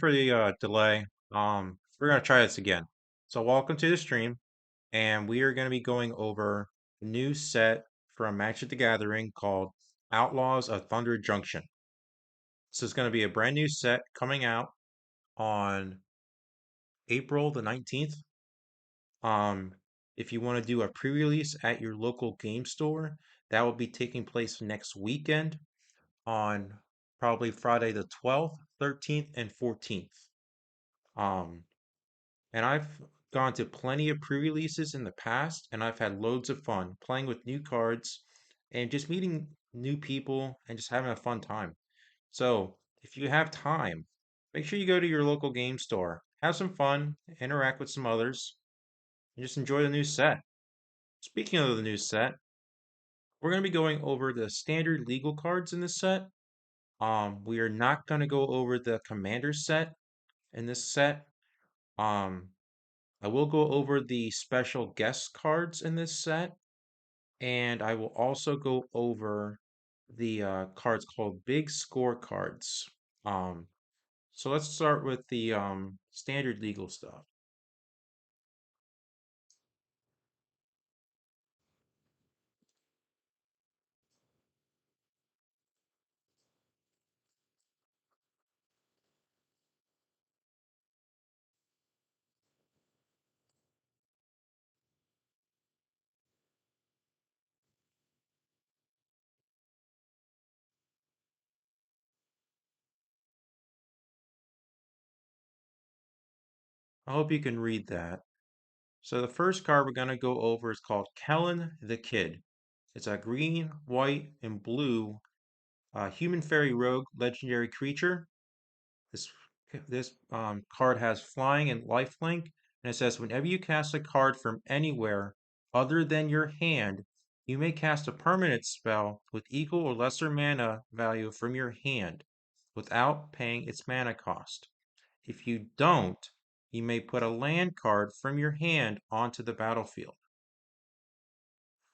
for the delay. We're gonna try this again. So welcome to the stream, and we are gonna be going over a new set from Magic the Gathering called Outlaws of Thunder Junction. This is gonna be a brand new set coming out on April the 19th. Um, if you want to do a pre-release at your local game store, that will be taking place next weekend on probably Friday the 12th, 13th, and 14th. Um, And I've gone to plenty of pre-releases in the past, and I've had loads of fun playing with new cards and just meeting new people and just having a fun time. So, if you have time, make sure you go to your local game store, have some fun, interact with some others, and just enjoy the new set. Speaking of the new set, we're going to be going over the standard legal cards in this set. We are not going to go over the commander set in this set. Um, I will go over the special guest cards in this set, and I will also go over the cards called Big Score cards. Um, so let's start with the standard legal stuff. I hope you can read that. So the first card we're going to go over is called Kellen the Kid. It's a green, white, and blue human fairy rogue legendary creature. This card has flying and lifelink, and it says whenever you cast a card from anywhere other than your hand, you may cast a permanent spell with equal or lesser mana value from your hand without paying its mana cost. If you don't, you may put a land card from your hand onto the battlefield.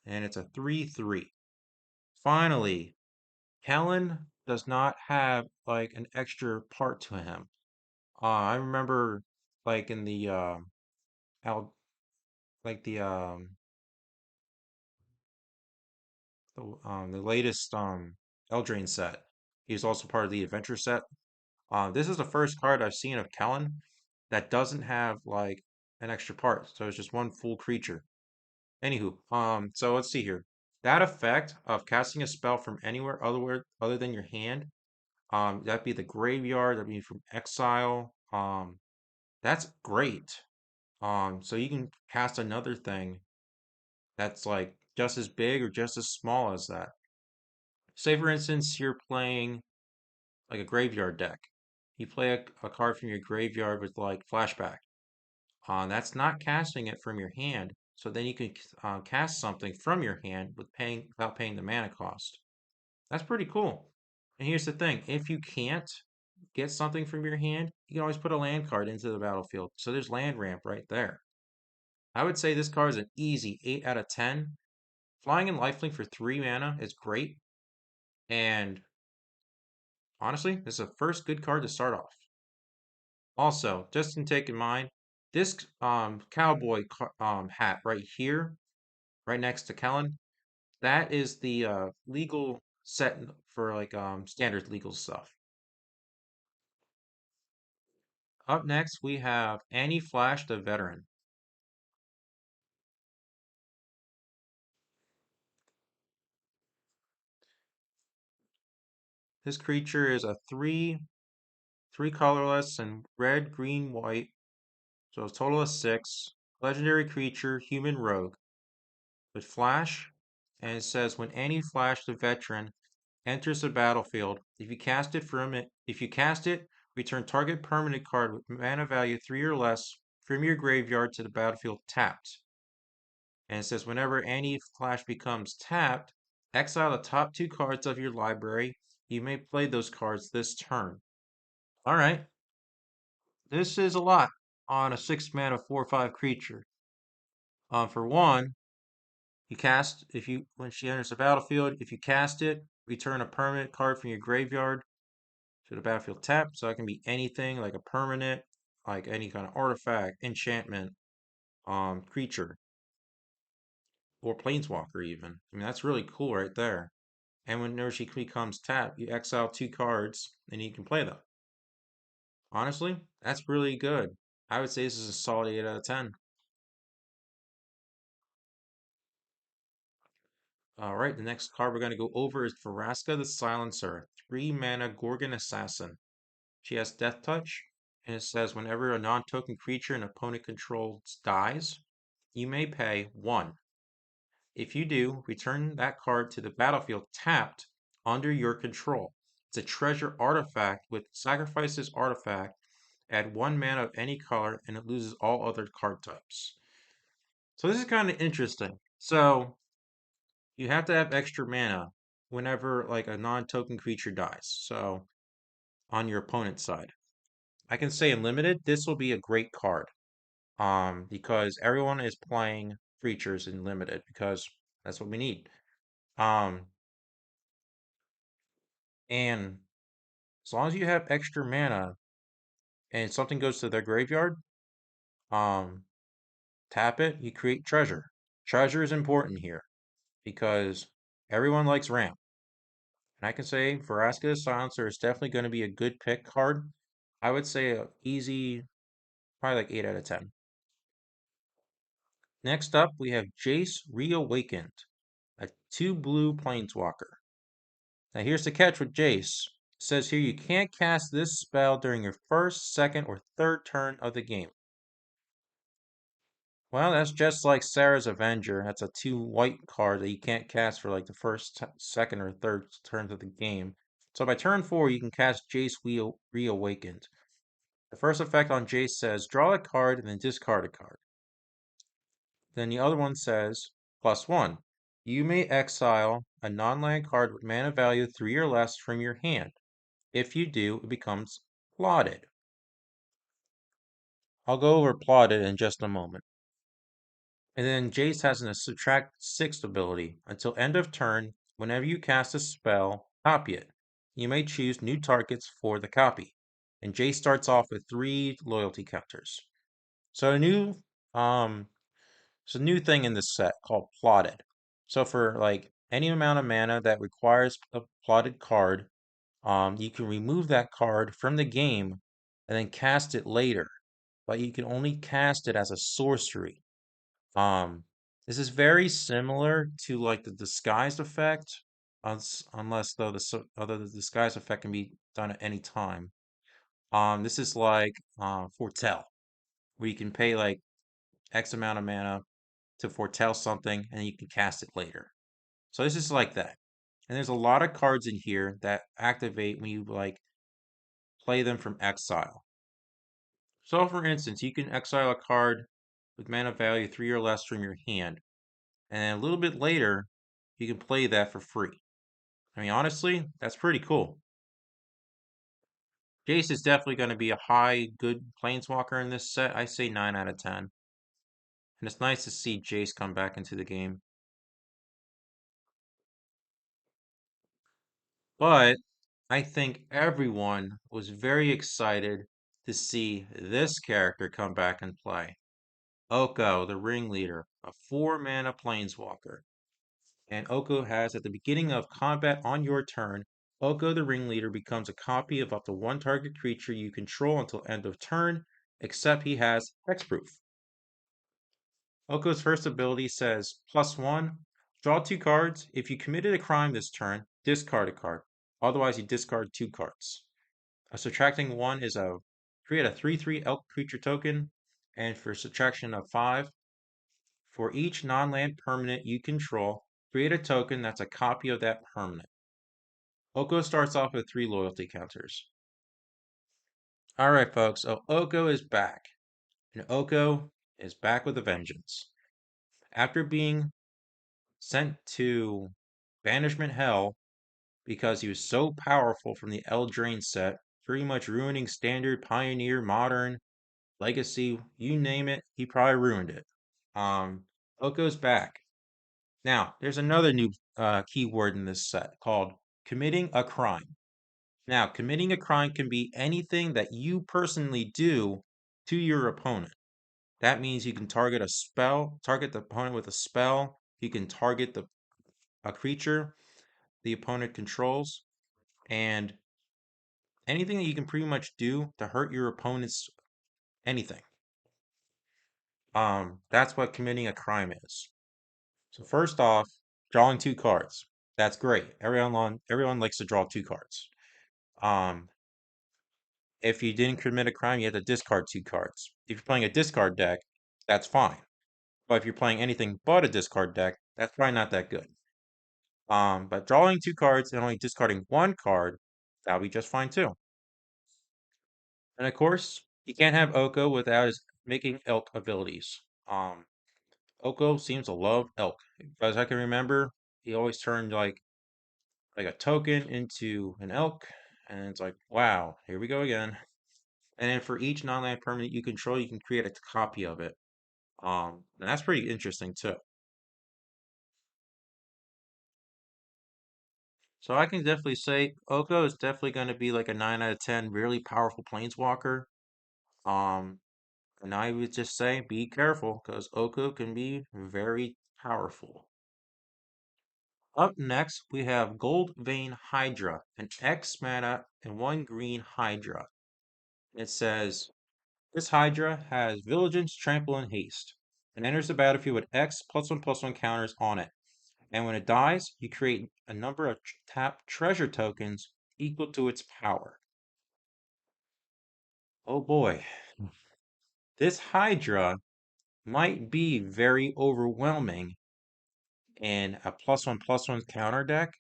And it's a 3/3. Finally, Kellen does not have like an extra part to him. I remember like in the out like the latest Eldraine set. He was also part of the adventure set. This is the first card I've seen of Kellen that doesn't have like an extra part, so it's just one full creature. Anywho, so let's see here. That effect of casting a spell from anywhere other than your hand, that'd be the graveyard, that'd be from exile. That's great. So you can cast another thing that's like just as big or just as small as that. Say, for instance, you're playing like a graveyard deck. You play a card from your graveyard with like flashback. That's not casting it from your hand. So then you can cast something from your hand without paying the mana cost. That's pretty cool. And here's the thing: if you can't get something from your hand, you can always put a land card into the battlefield. So there's land ramp right there. I would say this card is an easy 8 out of 10. Flying and lifelink for 3 mana is great. And honestly, this is the first good card to start off. Also, just to take in mind, this cowboy hat right here, right next to Kellen, that is the legal set for like standard legal stuff. Up next, we have Annie Flash the Veteran. This creature is a three colorless and red, green, white. So a total of 6. Legendary creature, human rogue. With Flash, and it says when any Flash the Veteran enters the battlefield, if you cast it, return target permanent card with mana value 3 or less from your graveyard to the battlefield tapped. And it says whenever any Flash becomes tapped, exile the top 2 cards of your library. You may play those cards this turn. All right, this is a lot on a 6 mana 4/5 creature. For one, you cast if you when she enters the battlefield, if you cast it, return a permanent card from your graveyard to the battlefield tapped, so it can be anything like a permanent, like any kind of artifact, enchantment, creature, or planeswalker even. I mean, that's really cool right there. And whenever she becomes tapped, you exile 2 cards and you can play them. Honestly, that's really good. I would say this is a solid 8 out of 10. All right, the next card we're going to go over is Vraska the Silencer, 3 mana Gorgon Assassin. She has Death Touch, and it says whenever a non-token creature an opponent controls dies, you may pay 1. If you do, return that card to the battlefield tapped under your control. It's a treasure artifact with sacrifice this artifact, add 1 mana of any color, and it loses all other card types. So this is kind of interesting. So you have to have extra mana whenever like a non-token creature dies. So on your opponent's side. I can say in limited, this will be a great card. Because everyone is playing creatures in limited because that's what we need. Um, and as long as you have extra mana and something goes to their graveyard, um, tap it, you create treasure. Treasure is important here because everyone likes ramp. And I can say Vraska Silencer is definitely going to be a good pick card. I would say a easy, probably like 8 out of 10. Next up, we have Jace Reawakened, a 2 blue planeswalker. Now here's the catch with Jace. It says here you can't cast this spell during your first, second, or third turn of the game. Well, that's just like Sarah's Avenger. That's a 2 white card that you can't cast for like the first, second, or third turns of the game. So by turn 4, you can cast Jace Reawakened. The first effect on Jace says draw a card and then discard a card. Then the other one says +1. You may exile a non-land card with mana value 3 or less from your hand. If you do, it becomes plotted. I'll go over plotted in just a moment. And then Jace has a subtract 6 ability. Until end of turn, whenever you cast a spell, copy it. You may choose new targets for the copy. And Jace starts off with 3 loyalty counters. So it's a new thing in this set called plotted. So for like any amount of mana that requires a plotted card, you can remove that card from the game and then cast it later, but you can only cast it as a sorcery. Um, this is very similar to like the disguised effect, unless though the disguised effect can be done at any time. This is like foretell, where you can pay like X amount of mana to foretell something and you can cast it later. So this is like that. And there's a lot of cards in here that activate when you like play them from exile. So for instance, you can exile a card with mana value 3 or less from your hand. And then a little bit later, you can play that for free. I mean, honestly, that's pretty cool. Jace is definitely going to be a high, good planeswalker in this set. I say 9 out of 10. And it's nice to see Jace come back into the game. But I think everyone was very excited to see this character come back and play. Oko, the ringleader, a 4 mana planeswalker. And Oko has at the beginning of combat on your turn, Oko the ringleader becomes a copy of up to 1 target creature you control until end of turn, except he has hexproof. Oko's first ability says +1, draw 2 cards. If you committed a crime this turn, discard a card. Otherwise, you discard 2 cards. A subtracting 1 is a create a 3/3 elk creature token, and for subtraction of 5, for each non-land permanent you control, create a token that's a copy of that permanent. Oko starts off with 3 loyalty counters. Alright, folks, so Oko is back. And Oko is back with a vengeance. After being sent to Banishment Hell because he was so powerful from the Eldraine set, pretty much ruining Standard, Pioneer, Modern, Legacy, you name it, he probably ruined it. Oko's back. Now, there's another new keyword in this set called committing a crime. Now, committing a crime can be anything that you personally do to your opponent. That means you can target the opponent with a spell. You can target a creature the opponent controls, and anything that you can pretty much do to hurt your opponent's anything. That's what committing a crime is. So first off, drawing two cards. That's great. Everyone likes to draw two cards. Um, if you didn't commit a crime, you have to discard two cards. If you're playing a discard deck, that's fine. But if you're playing anything but a discard deck, that's probably not that good. But drawing two cards and only discarding one card, that'll be just fine too. And of course, you can't have Oko without his making elk abilities. Oko seems to love elk. As I can remember, he always turned like a token into an elk, and it's like, wow, here we go again. And then for each non-land permanent you control, you can create a copy of it. And that's pretty interesting too. So I can definitely say Oko is definitely going to be like a 9 out of 10 really powerful planeswalker. Um, and I would just say be careful because Oko can be very powerful. Up next, we have Gold Vein Hydra, an X mana and one green Hydra. It says this Hydra has Vigilance, Trample, and Haste, and enters the battlefield with X +1/+1 counters on it. And when it dies, you create a number of tap treasure tokens equal to its power. Oh boy, this Hydra might be very overwhelming in a +1/+1 counter deck,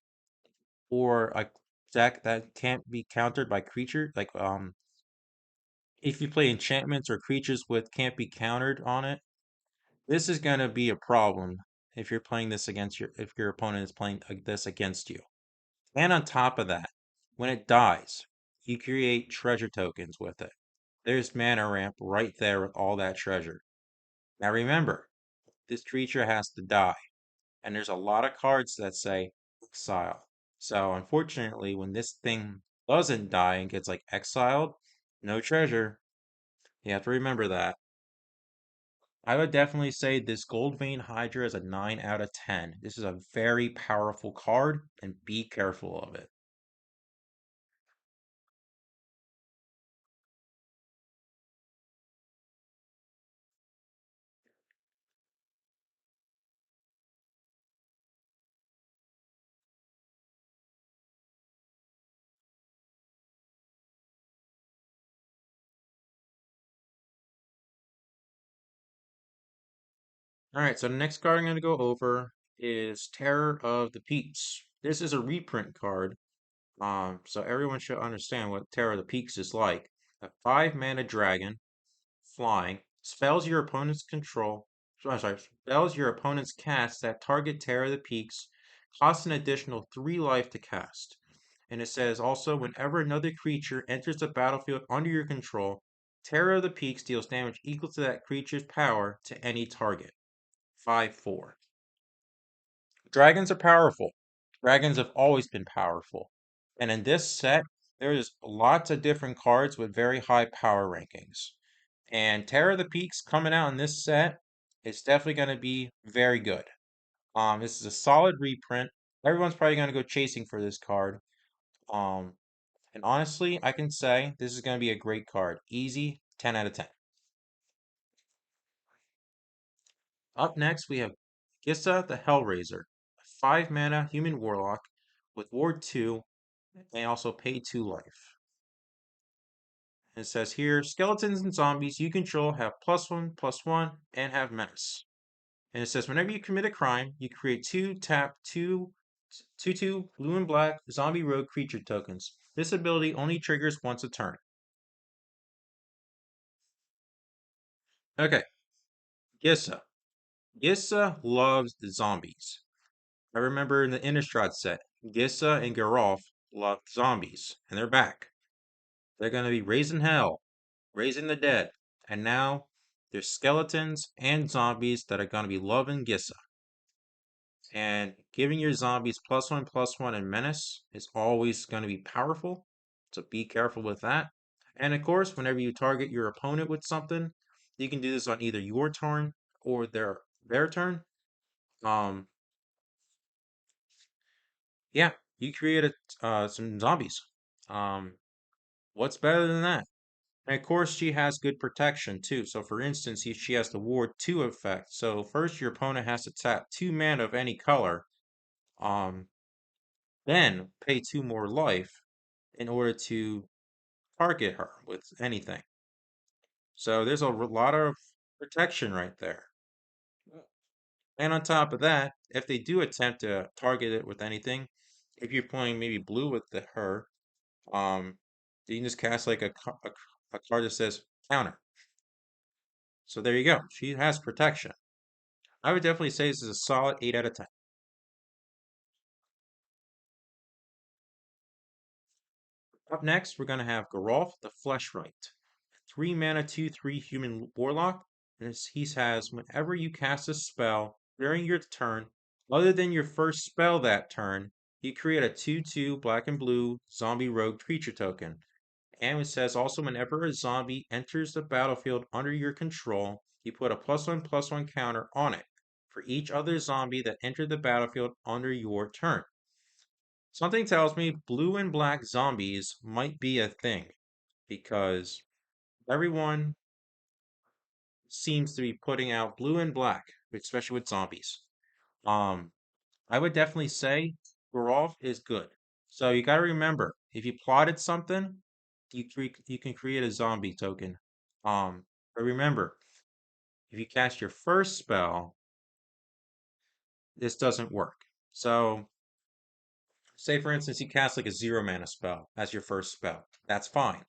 or a deck that can't be countered by creature. If you play enchantments or creatures with can't be countered on it, this is gonna be a problem if you're playing this against if your opponent is playing this against you. And on top of that, when it dies, you create treasure tokens with it. There's mana ramp right there with all that treasure. Now remember, this creature has to die, and there's a lot of cards that say exile. So unfortunately, when this thing doesn't die and gets like exiled, no treasure. You have to remember that. I would definitely say this Gold Vein Hydra is a 9 out of 10. This is a very powerful card, and be careful of it. Alright, so the next card I'm going to go over is Terror of the Peaks. This is a reprint card, so everyone should understand what Terror of the Peaks is like. A 5 mana dragon, flying, spells your opponent's control. I'm sorry, spells your opponent's cast that target Terror of the Peaks, costs an additional 3 life to cast. And it says also, whenever another creature enters the battlefield under your control, Terror of the Peaks deals damage equal to that creature's power to any target. 5/4. Dragons are powerful. Dragons have always been powerful. And in this set, there's lots of different cards with very high power rankings. And Terror of the Peaks coming out in this set is definitely going to be very good. This is a solid reprint. Everyone's probably going to go chasing for this card. Um, and honestly, I can say this is going to be a great card. Easy, 10 out of 10. Up next, we have Gissa the Hellraiser, a 5 mana human warlock with Ward 2 and also pay 2 life. And it says here skeletons and zombies you control have +1/+1 and have menace. And it says whenever you commit a crime, you create 2 blue and black zombie rogue creature tokens. This ability only triggers once a turn. Okay, Gissa. Gissa loves the zombies. I remember in the Innistrad set, Gissa and Geralf loved zombies, and they're back. They're going to be raising hell, raising the dead, and now there's skeletons and zombies that are going to be loving Gissa. And giving your zombies +1/+1 and menace is always going to be powerful. So be careful with that. And of course, whenever you target your opponent with something, you can do this on either your turn or their turn. Um, yeah, you created some zombies. Um, what's better than that? And of course, she has good protection too. So, for instance, she has the Ward 2 effect. So, first, your opponent has to tap 2 mana of any color, um, then pay 2 more life in order to target her with anything. So, there's a lot of protection right there. And on top of that, if they do attempt to target it with anything, if you're playing maybe blue with her, um, you can just cast like a card that says counter. So there you go. She has protection. I would definitely say this is a solid 8 out of 10. Up next, we're going to have Geralf the Fleshwright. 3 mana, 2/3 human warlock. And he has whenever you cast a spell during your turn, other than your first spell that turn, you create a 2/2 black and blue zombie rogue creature token. And it says also whenever a zombie enters the battlefield under your control, you put a +1/+1 counter on it for each other zombie that entered the battlefield under your turn. Something tells me blue and black zombies might be a thing because everyone seems to be putting out blue and black, especially with zombies. Um, I would definitely say Geralt is good. So you got to remember, if you plotted something, you can create a zombie token. But remember, if you cast your first spell, this doesn't work. So say for instance you cast like a 0 mana spell as your first spell. That's fine.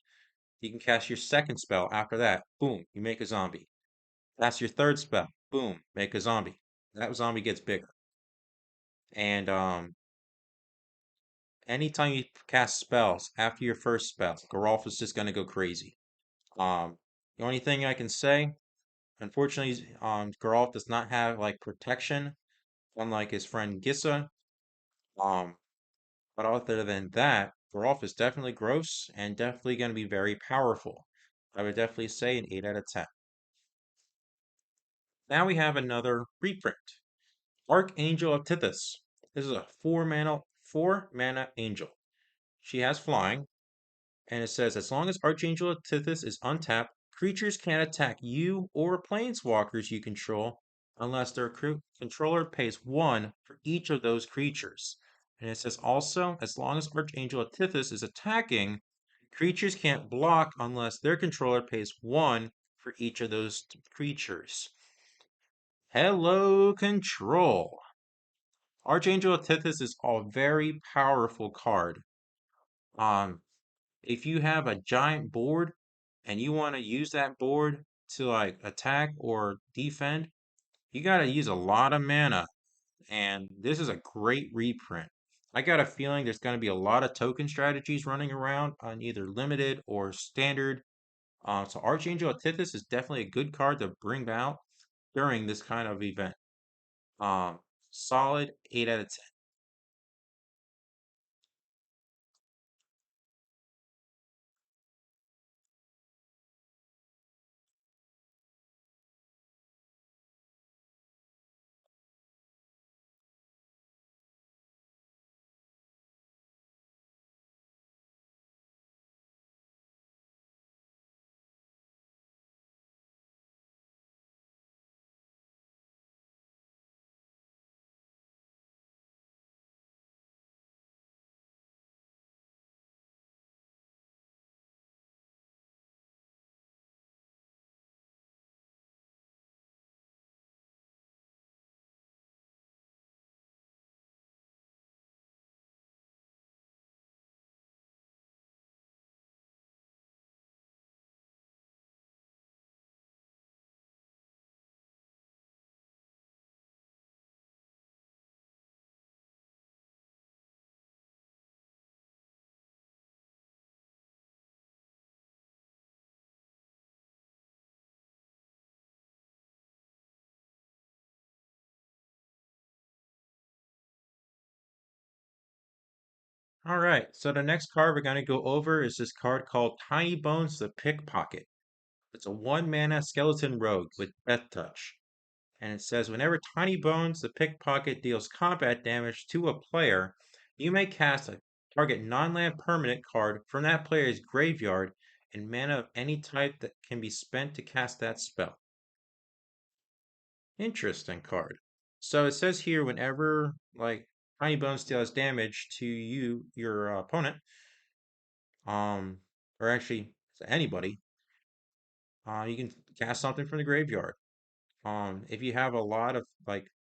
You can cast your second spell after that. Boom, you make a zombie. That's your third spell. Boom, make a zombie. That zombie gets bigger. And anytime you cast spells after your first spell, Geralf is just gonna go crazy. The only thing I can say, unfortunately, Geralf does not have like protection, unlike his friend Gissa. Um, but other than that, Geralf is definitely gross and definitely gonna be very powerful. I would definitely say an 8 out of 10. Now we have another reprint. Archangel of Tithys. This is a 4 mana angel. She has flying, and it says as long as Archangel of Tithys is untapped, creatures can't attack you or planeswalkers you control unless their controller pays 1 for each of those creatures. And it says also, as long as Archangel of Tithys is attacking, creatures can't block unless their controller pays 1 for each of those creatures. Hello, control. Archangel of Tithys is a very powerful card. Um, if you have a giant board and you want to use that board to like attack or defend, you got to use a lot of mana. And this is a great reprint. I got a feeling there's going to be a lot of token strategies running around on either limited or standard. So Archangel of Tithys is definitely a good card to bring out during this kind of event. Um, Solid 8 out of 10. All right, so the next card we're going to go over is this card called Tiny Bones the Pickpocket. It's a 1 mana skeleton rogue with Death Touch. And it says whenever Tiny Bones the Pickpocket deals combat damage to a player, you may cast a target non-land permanent card from that player's graveyard and mana of any type that can be spent to cast that spell. Interesting card. So it says here whenever Tiny Bones deals damage to your opponent, um, or actually to anybody, you can cast something from the graveyard. If you have a lot of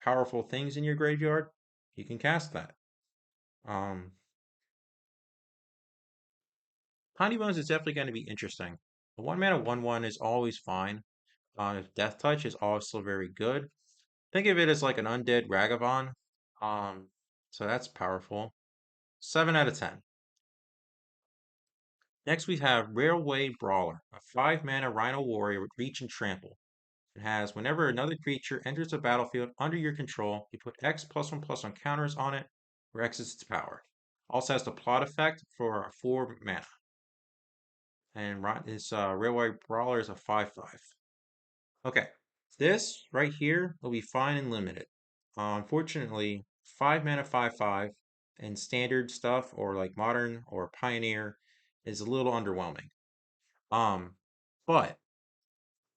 powerful things in your graveyard, you can cast that. Um, Tiny Bones is definitely going to be interesting. The 1 mana 1/1 is always fine. Death Touch is also very good. Think of it as like an undead Ragavan. Um, so that's powerful. 7 out of 10. Next we have Railway Brawler, a 5 mana Rhino Warrior with Reach and Trample. It has whenever another creature enters the battlefield under your control, you put X+1/+1 counters on it, where X is its power. Also has the plot effect for 4 mana. And this Railway Brawler is a 5/5. Okay, this right here will be fine and limited. Unfortunately, 5 mana 5/5 and standard stuff or like modern or pioneer is a little underwhelming. Um, but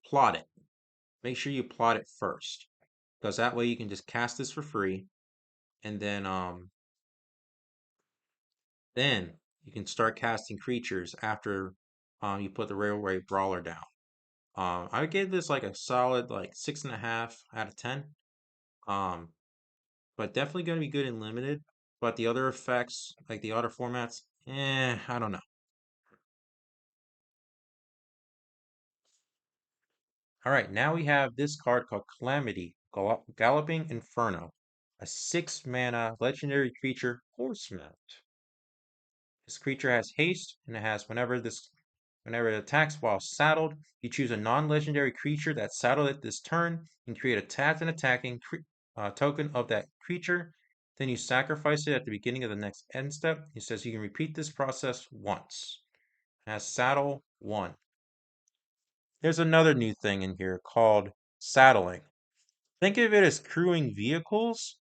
plot it. Make sure you plot it first, because that way you can just cast this for free, and then you can start casting creatures after you put the Railway Brawler down. I would give this like a solid 6.5 out of 10. Um, but definitely going to be good in limited. But the other effects, like the other formats, I don't know. All right, now we have this card called Calamity, Galloping Inferno, a 6 mana legendary creature horse mount. This creature has haste, and it has whenever it attacks while saddled, you choose a non-legendary creature that's saddled at this turn and create a tapped and attacking token of that creature. Then you sacrifice it at the beginning of the next end step. It says you can repeat this process once. It has saddle 1. There's another new thing in here called saddling. Think of it as crewing vehicles,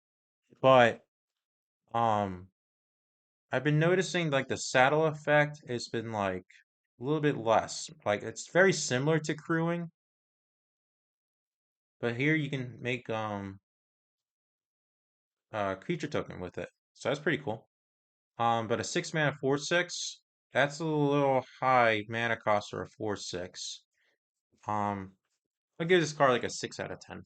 but um I've been noticing like the saddle effect has been like a little bit less. Like it's very similar to crewing, but here you can make a creature token with it. So that's pretty cool. But a 6 mana 4/6, that's a little high mana cost for a 4/6. Um, I'll give this card like a 6 out of 10.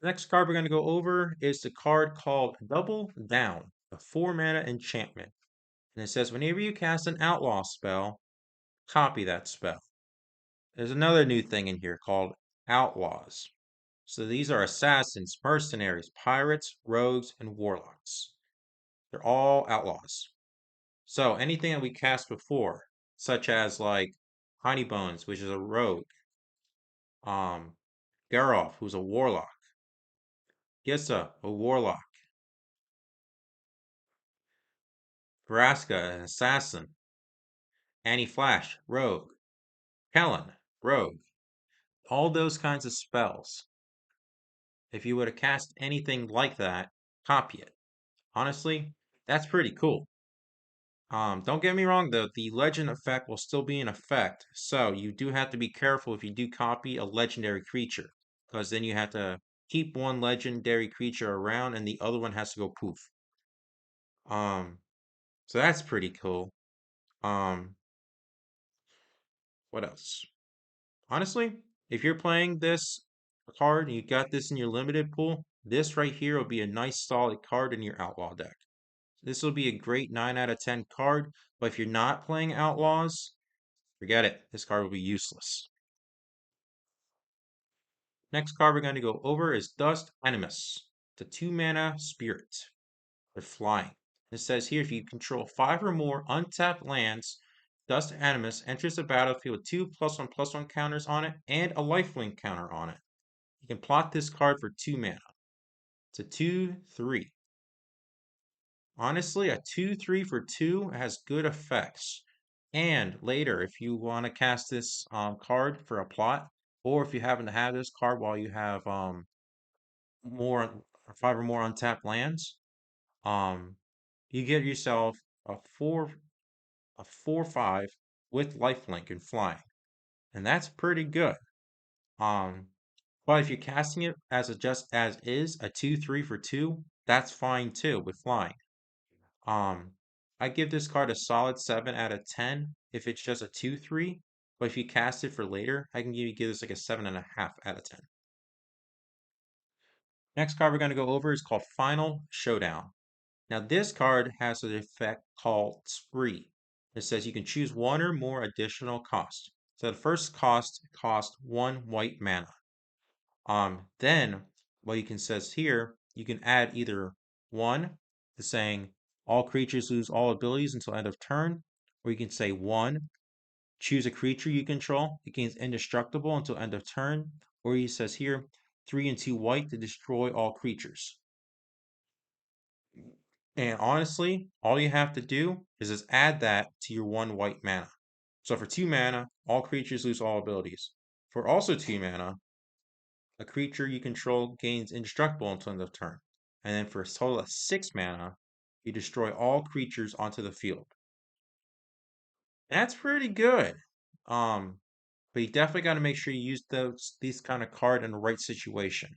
The next card we're going to go over is the card called Double Down, a 4 mana enchantment. And it says whenever you cast an outlaw spell, copy that spell. There's another new thing in here called Outlaws. So these are assassins, mercenaries, pirates, rogues, and warlocks. They're all outlaws. So anything that we cast before, such as like Honey Bones, which is a rogue, um, Geralf, who's a warlock, Gissa, a warlock, Vraska, an assassin, Annie Flash, rogue, Kellen, rogue, all those kinds of spells. If you would have cast anything like that, copy it. Honestly, that's pretty cool. Don't get me wrong though, the legend effect will still be in effect, so you do have to be careful if you do copy a legendary creature, because then you have to keep one legendary creature around and the other one has to go poof. Um, so that's pretty cool. Um, what else? Honestly, if you're playing this card and you got this in your limited pool, this right here will be a nice solid card in your outlaw deck. This will be a great 9 out of 10 card, but if you're not playing Outlaws, forget it. This card will be useless. Next card we're going to go over is Dust Animus, the 2 mana spirit. They're flying. It says here if you control 5 or more untapped lands, Dust Animus enters the battlefield with two +1/+1 counters on it and a lifelink counter on it. You can plot this card for 2 mana. It's a 2/3. Honestly, a 2/3 for 2 has good effects. And later, if you want to cast this card for a plot, or if you happen to have this card while you have more 5 or more untapped lands, um, you get yourself a 4/5 with lifelink and flying, and that's pretty good. Um, but if you're casting it as a just as is a 2/3 for 2, that's fine too with flying. Um, I give this card a solid 7 out of 10 if it's just a 2/3, but if you cast it for later, I can give this like a 7.5 out of 10. Next card we're going to go over is called Final Showdown. Now this card has an effect called Spree. It says you can choose one or more additional cost. So the first cost costs 1 white mana. Then what you can says here, you can add either one to saying all creatures lose all abilities until end of turn, or you can say one, choose a creature you control, it gains indestructible until end of turn, or he says here 3 and 2 white to destroy all creatures. And honestly, all you have to do is just add that to your 1 white mana. So for 2 mana, all creatures lose all abilities. For also 2 mana, a creature you control gains indestructible until end of turn. And then for a total of 6 mana, you destroy all creatures onto the field. That's pretty good. Um, but you definitely got to make sure you use these kind of card in the right situation.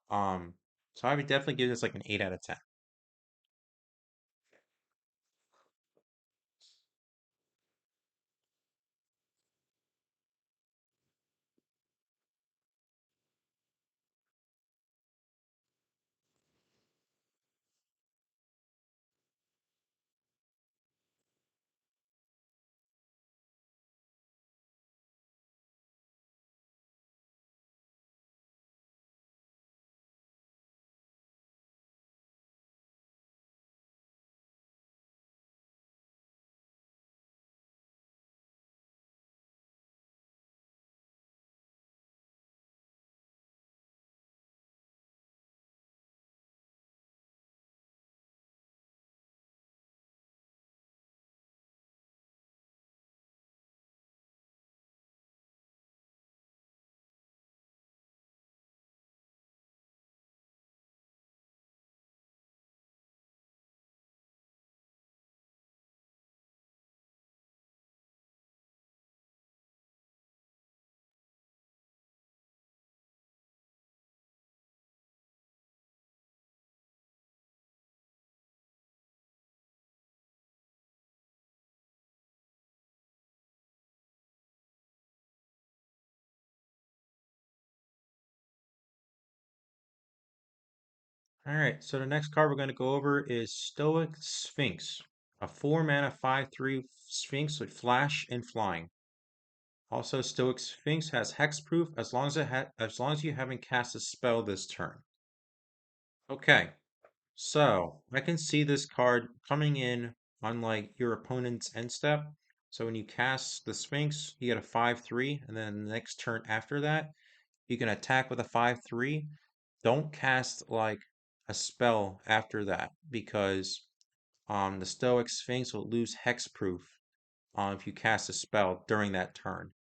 Um, so I would definitely give this like an 8 out of 10. All right, so the next card we're going to go over is Stoic Sphinx, a 4 mana 5/3 Sphinx with flash and flying. Also, Stoic Sphinx has hexproof as long as you haven't cast a spell this turn. Okay, so I can see this card coming in on like your opponent's end step. So when you cast the Sphinx, you get a 5/3, and then the next turn after that, you can attack with a 5/3. Don't cast like a spell after that because the Stoic Sphinx will lose hexproof if you cast a spell during that turn.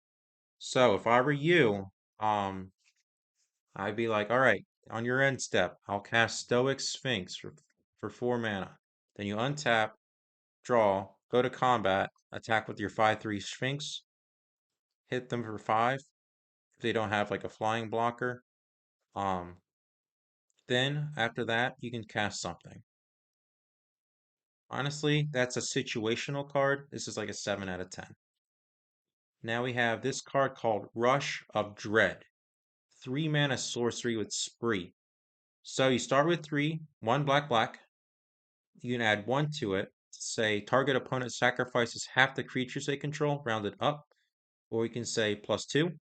So if I were you, I'd be like, all right, on your end step, I'll cast Stoic Sphinx for 4 mana. Then you untap, draw, go to combat, attack with your 5/3 Sphinx, hit them for 5 if they don't have like a flying blocker. Um, then after that, you can cast something. Honestly, that's a situational card. This is like a 7 out of 10. Now we have this card called Rush of Dread. 3 mana sorcery with Spree. So you start with 3, 1 black black. You can add 1 to it. Say target opponent sacrifices half the creatures they control, rounded up. Or you can say +2.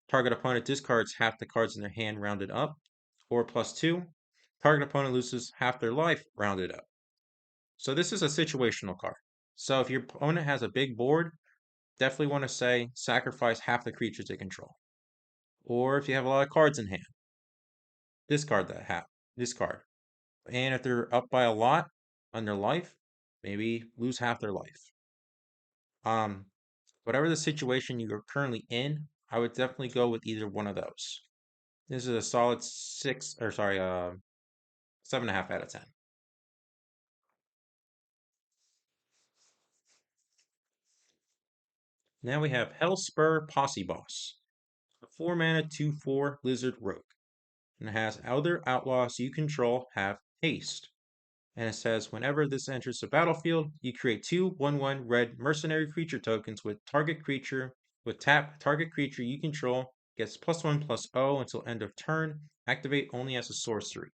Target opponent discards half the cards in their hand, rounded up. Or +2. Target opponent loses half their life, rounded up. So this is a situational card. So if your opponent has a big board, definitely want to say sacrifice half the creatures they control. Or if you have a lot of cards in hand, discard that half. Discard. And if they're up by a lot on their life, maybe lose half their life. Um, Whatever the situation you're currently in, I would definitely go with either one of those. This is a solid six, or sorry, 7.5 out of 10. Now we have Hellspur Posse Boss, a 4 mana 2/4 Lizard Rogue, and it has other outlaws you control have haste. And it says whenever this enters the battlefield, you create two 1/1 red mercenary creature tokens with target creature with tap. Target creature you control gets +1/+0 until end of turn. Activate only as a sorcery.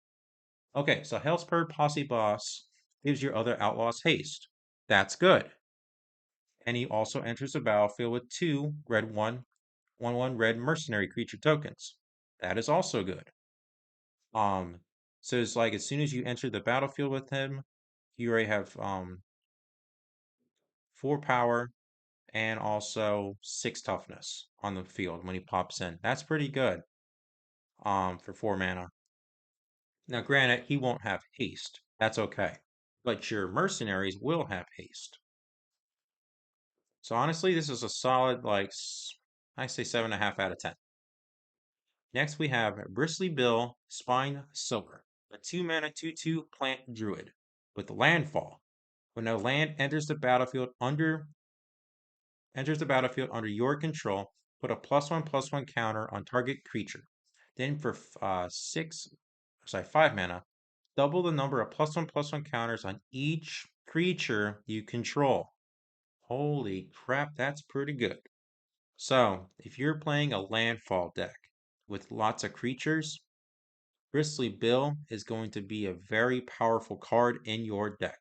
Okay, so Hellspur Posse Boss gives your other outlaws haste. That's good. And he also enters the battlefield with two red 1/1 red mercenary creature tokens. That is also good. Um, so it's like as soon as you enter the battlefield with him, you already have 4 power and also 6 toughness on the field when he pops in. That's pretty good. For 4 mana. Now, granted, he won't have haste. That's okay. But your mercenaries will have haste. So honestly, this is a solid, like, I say 7.5 out of 10. Next, we have Bristly Bill Spine Silver, a 2 mana 2/2 plant druid with landfall. When a land enters the battlefield under your control, put a +1/+1 counter on target creature. Then for 5 mana, double the number of +1/+1 counters on each creature you control. Holy crap, that's pretty good. So, if you're playing a landfall deck with lots of creatures, Bristly Bill is going to be a very powerful card in your deck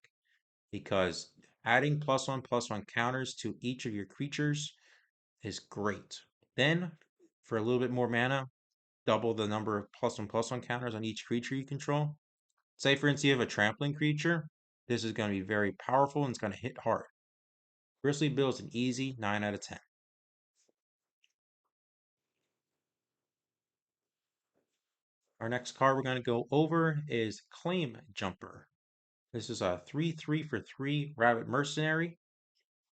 because adding +1/+1 counters to each of your creatures is great. Then, for a little bit more mana, double the number of +1/+1 counters on each creature you control. Say, for instance, you have a trampling creature. This is going to be very powerful and it's going to hit hard. Bristly Bill is an easy 9 out of 10. Our next card we're going to go over is Claim Jumper. This is a 3/3 for 3 Rabbit Mercenary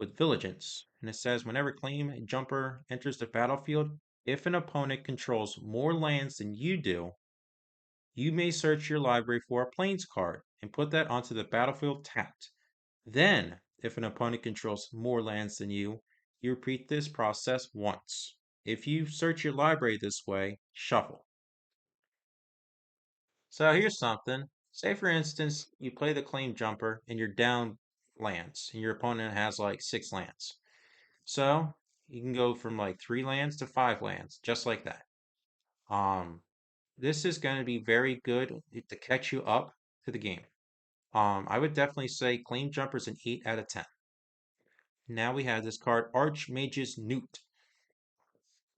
with Vigilance. And it says whenever Claim Jumper enters the battlefield, if an opponent controls more lands than you do, you may search your library for a Plains card and put that onto the battlefield tapped. Then, if an opponent controls more lands than you repeat this process once. If you search your library this way, shuffle. So here's something. Say, for instance, you play the Claim Jumper and you're down lands, and your opponent has like 6 lands. So you can go from like 3 lands to 5 lands, just like that. Um, this is going to be very good to catch you up to the game. I would definitely say Claim Jumper's an 8 out of 10. Now we have this card, Archmage's Newt.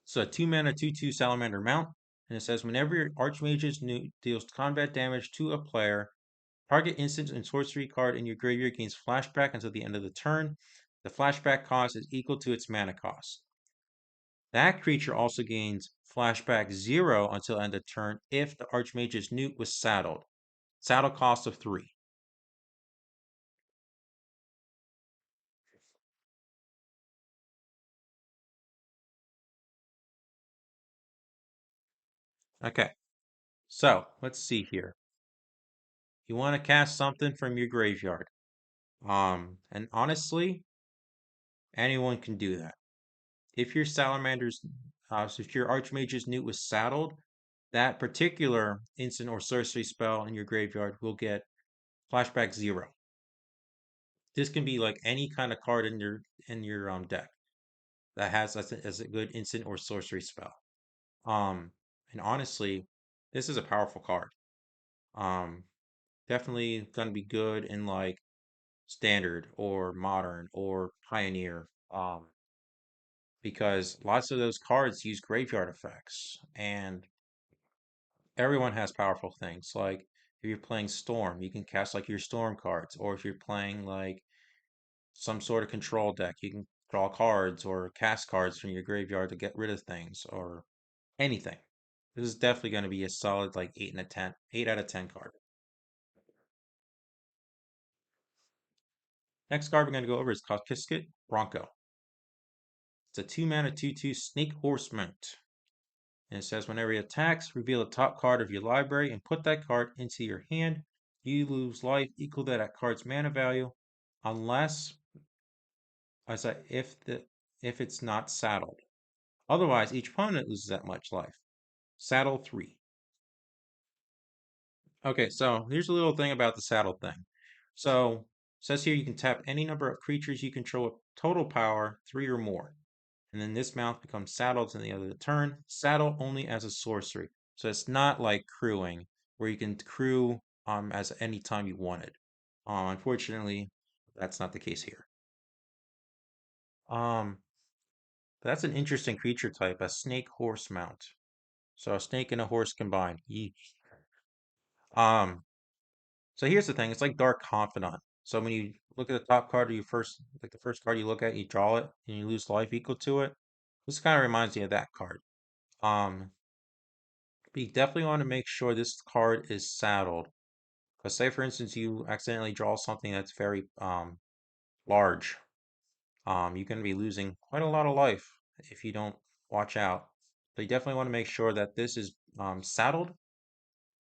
So a 2 mana 2/2 Salamander Mount, and it says whenever your Archmage's Newt deals combat damage to a player, target instant and sorcery card in your graveyard gains flashback until the end of the turn. The flashback cost is equal to its mana cost. That creature also gains flashback 0 until end of turn if the Archmage's Newt was saddled. Saddle cost of 3. Okay, so let's see here. You want to cast something from your graveyard. And honestly, anyone can do that. If your if your Archmage's Newt was saddled, that particular instant or sorcery spell in your graveyard will get flashback 0. This can be like any kind of card in your deck that has as a good instant or sorcery spell. Um, and honestly, this is a powerful card. Um, Definitely gonna be good in like standard or modern or pioneer. Because lots of those cards use graveyard effects, and everyone has powerful things. Like if you're playing Storm, you can cast like your Storm cards, or if you're playing like some sort of control deck, you can draw cards or cast cards from your graveyard to get rid of things or anything. This is definitely going to be a solid like 8 out of 10 card. Next card we're going to go over is Kiskit Bronco. It's a 2 mana 2/2 Snake Horse Mount. And it says whenever he attacks, reveal the top card of your library and put that card into your hand. You lose life equal to that card's mana value, unless as I if it's not saddled. Otherwise, each opponent loses that much life. Saddle 3. Okay, so here's a little thing about the saddle thing. So it says here you can tap any number of creatures you control with total power 3 or more. And then this mount becomes saddled to the end of the turn. Saddle only as a sorcery. So it's not like crewing, where you can crew as any time you wanted. Unfortunately, that's not the case here. Um, that's an interesting creature type, a snake horse mount. So a snake and a horse combined. Yeesh. Um, so here's the thing, it's like Dark Confidant. So when you look at the top card, you first like the first card you look at, you draw it, and you lose life equal to it. This kind of reminds me of that card. Um, but you definitely want to make sure this card is saddled. Because say for instance you accidentally draw something that's very large. You can be losing quite a lot of life if you don't watch out. So you definitely want to make sure that this is saddled.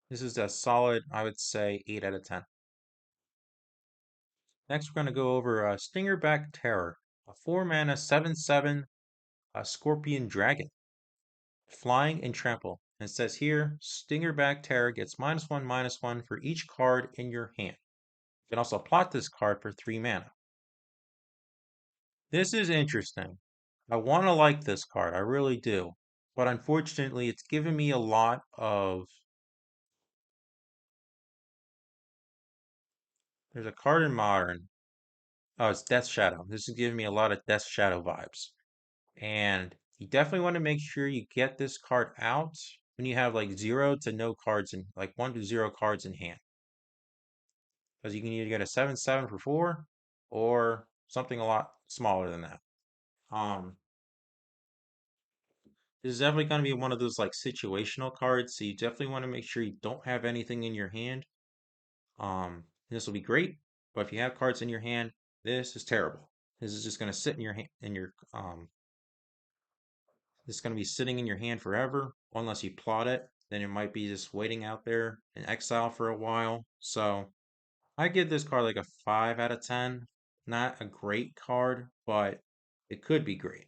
This is a solid, I would say, 8 out of 10. Next, we're going to go over Stingerback Terror, a 4 mana 7/7 Scorpion Dragon, flying and trample. And it says here, Stingerback Terror gets -1/-1 for each card in your hand. You can also plot this card for 3 mana. This is interesting. I want to like this card, I really do. But unfortunately, it's given me a lot of. There's a card in Modern. Oh, it's Death Shadow. This is giving me a lot of Death Shadow vibes. And you definitely want to make sure you get this card out when you have like 0 to no cards in, like 1 to 0 cards in hand. Because you can either get a 7/7 for 4 or something a lot smaller than that. Um, this is definitely going to be one of those like situational cards, so you definitely want to make sure you don't have anything in your hand. This will be great, but if you have cards in your hand, this is terrible. This is just going to sit in your hand, this is going to be sitting in your hand forever, unless you plot it. Then it might be just waiting out there in exile for a while. So I give this card like a 5 out of 10. Not a great card, but it could be great.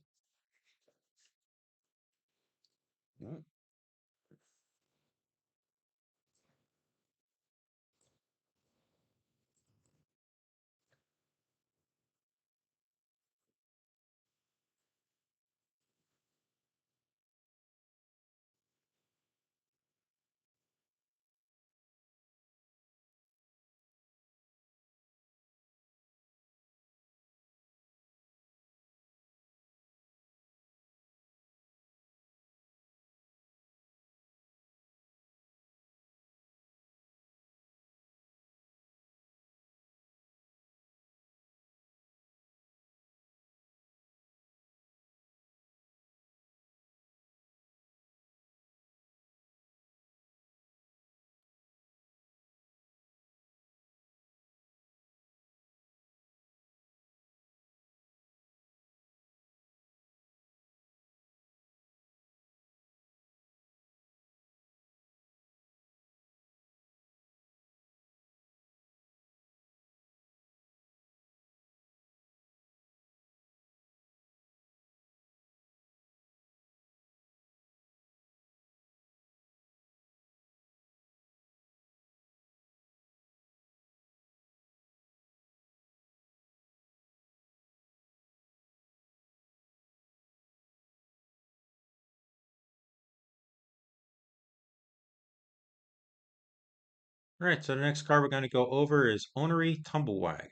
All right, so the next card we're going to go over is Onery Tumblewag.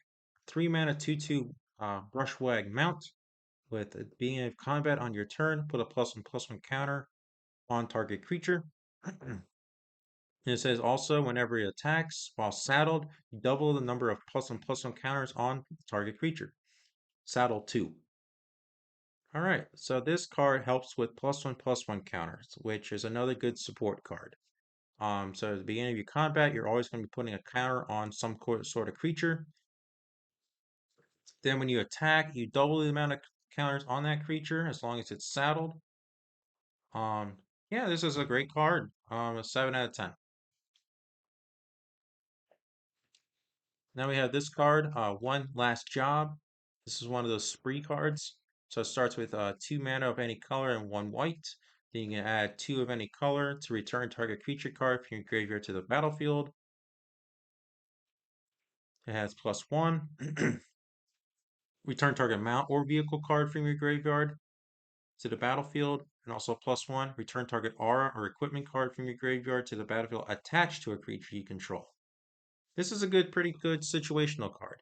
3 mana 2/2 Brushwag Mount. With it being in combat on your turn, put a +1/+1 counter on target creature. And it says also whenever it attacks while saddled, double the number of +1/+1 counters on target creature. Saddle 2. All right, so this card helps with +1/+1 counters, which is another good support card. So at the beginning of your combat, you're always going to be putting a counter on some sort of creature. Then when you attack, you double the amount of counters on that creature as long as it's saddled. Um, yeah, this is a great card. A 7 out of 10. Now we have this card, One Last Job. This is one of those spree cards. So it starts with 2 mana of any color and 1 white. Then you can add 2 of any color to return target creature card from your graveyard to the battlefield. It has +1. Return target mount or vehicle card from your graveyard to the battlefield, and also +1. Return target aura or equipment card from your graveyard to the battlefield attached to a creature you control. This is a pretty good situational card.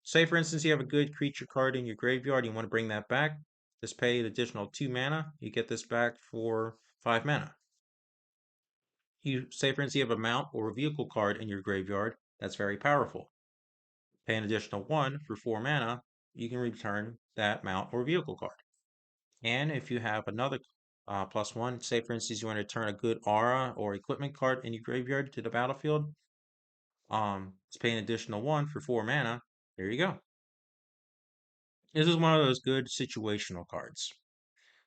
Say, for instance, you have a good creature card in your graveyard, you want to bring that back. Just pay an additional 2 mana. You get this back for 5 mana. You say, for instance, you have a mount or a vehicle card in your graveyard. That's very powerful. Pay an additional 1 for 4 mana. You can return that mount or vehicle card. And if you have another +1, say, for instance, you want to return a good aura or equipment card in your graveyard to the battlefield, it's pay an additional 1 for 4 mana. There you go. This is one of those good situational cards.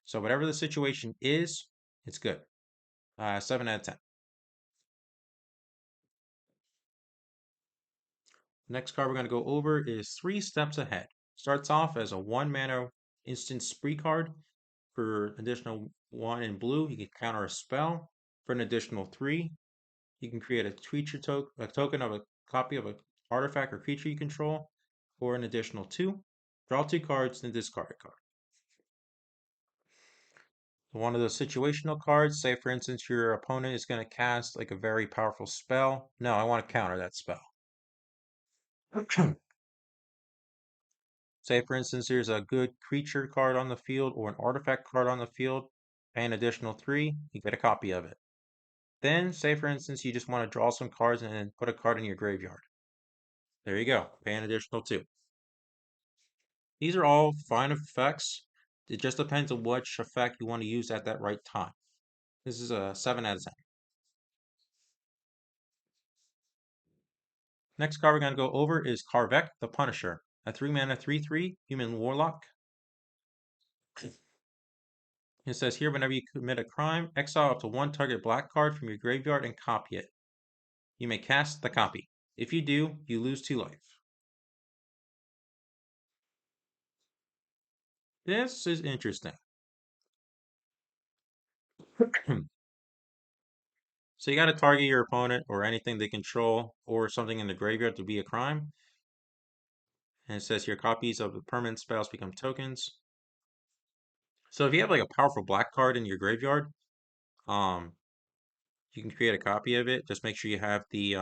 So whatever the situation is, it's good. 7 out of 10. Next card we're going to go over is Three Steps Ahead. Starts off as a 1 mana instant spree card. For an additional 1 in blue, you can counter a spell. For an additional 3, you can create a token of a copy of an artifact or creature you control. For an additional 2, draw 2 cards, then discard a card. One of those situational cards, say for instance your opponent is going to cast like a very powerful spell. No, I want to counter that spell. Say for instance there's a good creature card on the field or an artifact card on the field. Pay an additional 3, you get a copy of it. Then say for instance you just want to draw some cards and then put a card in your graveyard. There you go, pay an additional 2. These are all fine effects. It just depends on which effect you want to use at that right time. This is a 7 out of 10. Next card we're going to go over is Karvek the Punisher, a 3 mana 3/3 human warlock. It says here whenever you commit a crime, exile up to 1 target black card from your graveyard and copy it. You may cast the copy. If you do, you lose 2 life. This is interesting. So you got to target your opponent or anything they control or something in the graveyard to be a crime. And it says here copies of the permanent spells become tokens. So if you have like a powerful black card in your graveyard, um, you can create a copy of it. Just make sure you have the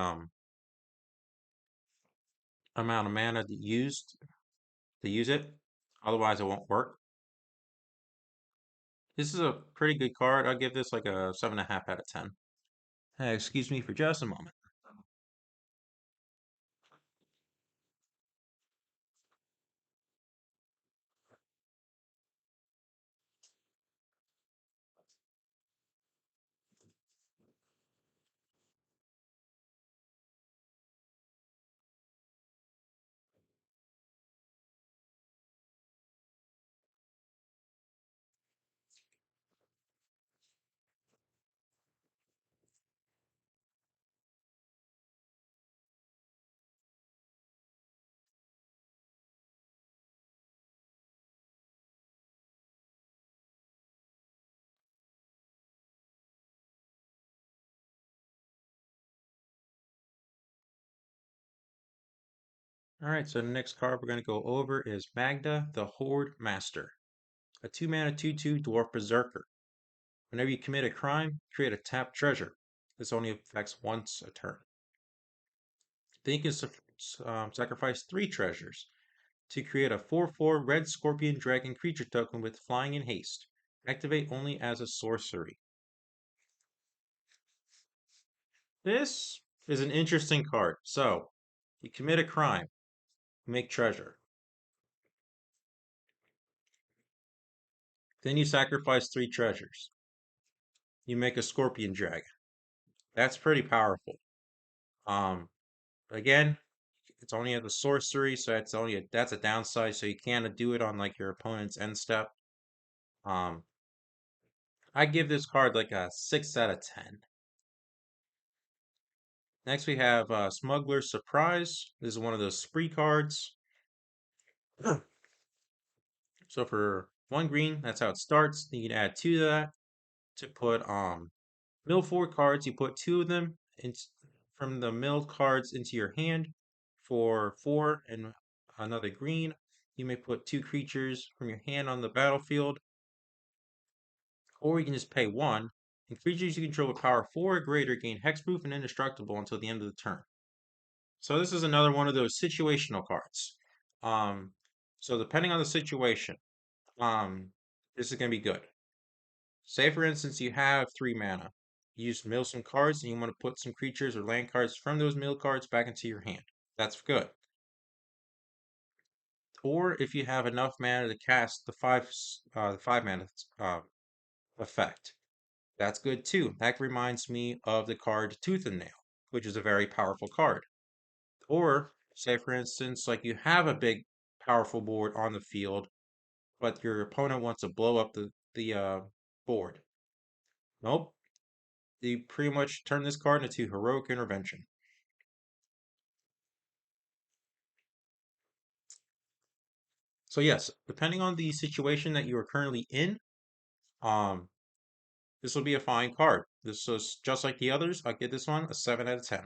amount of mana used to use it. Otherwise, it won't work. This is a pretty good card. I'll give this like a 7.5 out of 10. Hey, excuse me for just a moment. All right, so the next card we're going to go over is Magda the Horde Master, a 2 mana 2/2 Dwarf Berserker. Whenever you commit a crime, create a tapped treasure. This only affects once a turn. Then you can sacrifice 3 treasures to create a 4/4 red scorpion dragon creature token with flying and haste. Activate only as a sorcery. This is an interesting card. So, you commit a crime, make treasure. Then you sacrifice three treasures. You make a scorpion dragon. That's pretty powerful. Um, again, it's only at the sorcery, so that's a downside. So you can't do it on like your opponent's end step. Um, I give this card like a 6 out of 10. Next we have Smuggler's Surprise. This is one of those spree cards. So for 1 green, that's how it starts. Then you can add two to that to put mill 4 cards. You put two of them in, from the milled cards into your hand for 4 and another green. You may put 2 creatures from your hand on the battlefield, or you can just pay 1. And creatures you control with power 4 or greater gain hexproof and indestructible until the end of the turn. So this is another one of those situational cards. Um, so depending on the situation, um, this is going to be good. Say for instance you have 3 mana. You use mill some cards and you want to put some creatures or land cards from those mill cards back into your hand. That's good. Or if you have enough mana to cast the 5 mana effect, that's good too. That reminds me of the card Tooth and Nail, which is a very powerful card. Or say for instance, like you have a big powerful board on the field, but your opponent wants to blow up the board. Nope. You pretty much turn this card into Heroic Intervention. So yes, depending on the situation that you are currently in, um, this will be a fine card. This is just like the others. I'll give this one a 7 out of 10.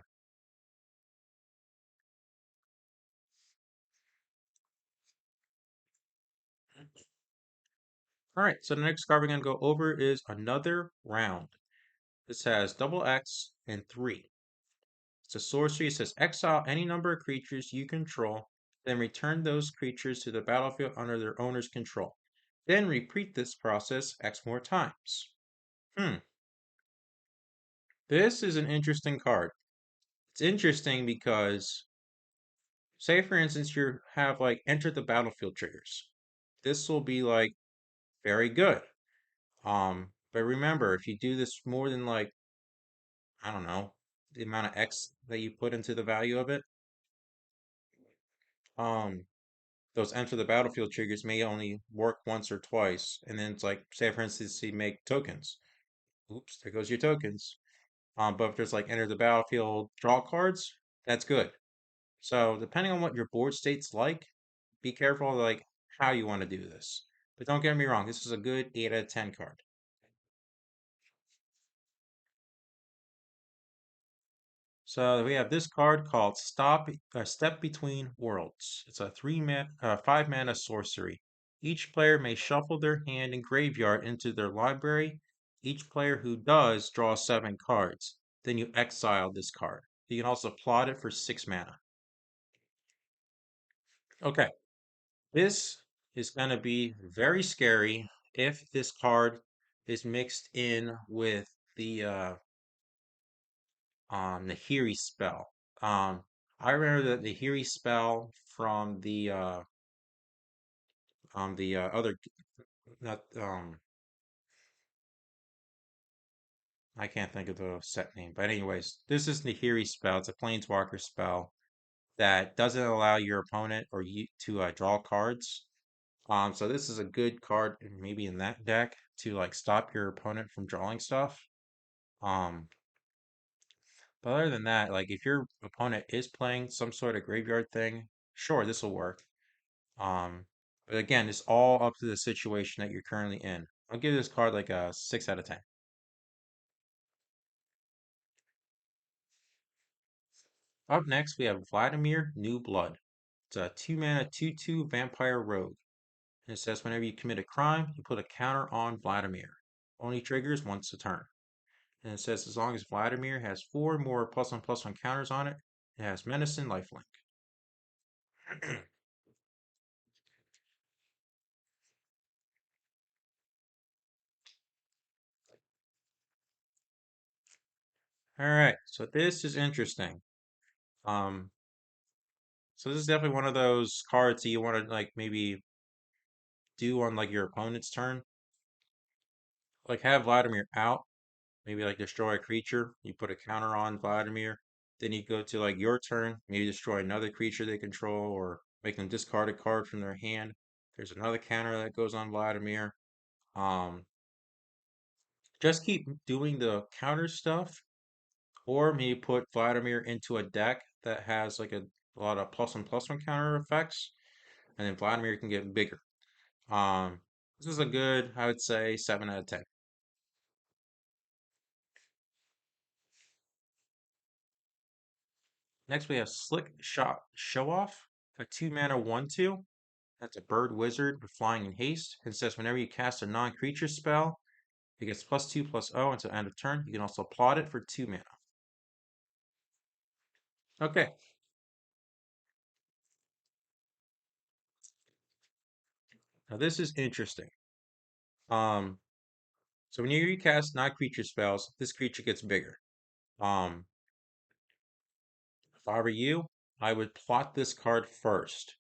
All right, so the next card we're going to go over is Another Round. This has double X and 3. It's a sorcery. It says exile any number of creatures you control, then return those creatures to the battlefield under their owner's control. Then repeat this process X more times. Hmm. This is an interesting card. It's interesting because, say for instance, you have like enter the battlefield triggers. This will be like very good. But remember, if you do this more than like, I don't know, the amount of X that you put into the value of it, um, those enter the battlefield triggers may only work once or twice. And then it's like, say for instance, you make tokens. Oops, there goes your tokens. But if there's like enter the battlefield draw cards, that's good. So depending on what your board state's like, be careful like how you want to do this. But don't get me wrong, this is a good 8 out of 10 card. So we have this card called Step Between Worlds. It's a 5 mana sorcery. Each player may shuffle their hand and graveyard into their library. Each player who does draws 7 cards. Then you exile this card. You can also plot it for 6 mana. Okay, this is going to be very scary if this card is mixed in with the Nahiri spell. Um, I remember that the Nahiri spell from the other not I can't think of the set name, but anyways, this is Nahiri spell. It's a planeswalker spell that doesn't allow your opponent or you to draw cards. So this is a good card maybe in that deck to like stop your opponent from drawing stuff. Um, but other than that, like if your opponent is playing some sort of graveyard thing, sure, this will work. Um, but again, it's all up to the situation that you're currently in. I'll give this card like a 6 out of 10. Up next, we have Vladimir New Blood. It's a 2 mana 2/2 vampire rogue. And it says whenever you commit a crime, you put a counter on Vladimir. Only triggers once a turn. And it says as long as Vladimir has 4 more +1/+1 counters on it, it has Menace and Lifelink. All right, so this is interesting. Um, so this is definitely one of those cards that you want to like maybe do on like your opponent's turn. like have Vladimir out, maybe like destroy a creature. You put a counter on Vladimir. Then you go to like your turn, maybe destroy another creature they control or make them discard a card from their hand. There's another counter that goes on Vladimir. Um, just keep doing the counter stuff, or maybe put Vladimir into a deck that has like a lot of plus one counter effects, and then Vladimir can get bigger. Um, this is a good, I would say, 7 out of 10. Next, we have Slick Shot Show Off, a 2 mana 1/2. That's a bird wizard with flying and haste. It says whenever you cast a non creature spell, it gets +2/+0 until end of turn. You can also plot it for 2 mana. Okay, now this is interesting. Um, so when you recast non creature spells, this creature gets bigger. Um, if I were you, I would plot this card first.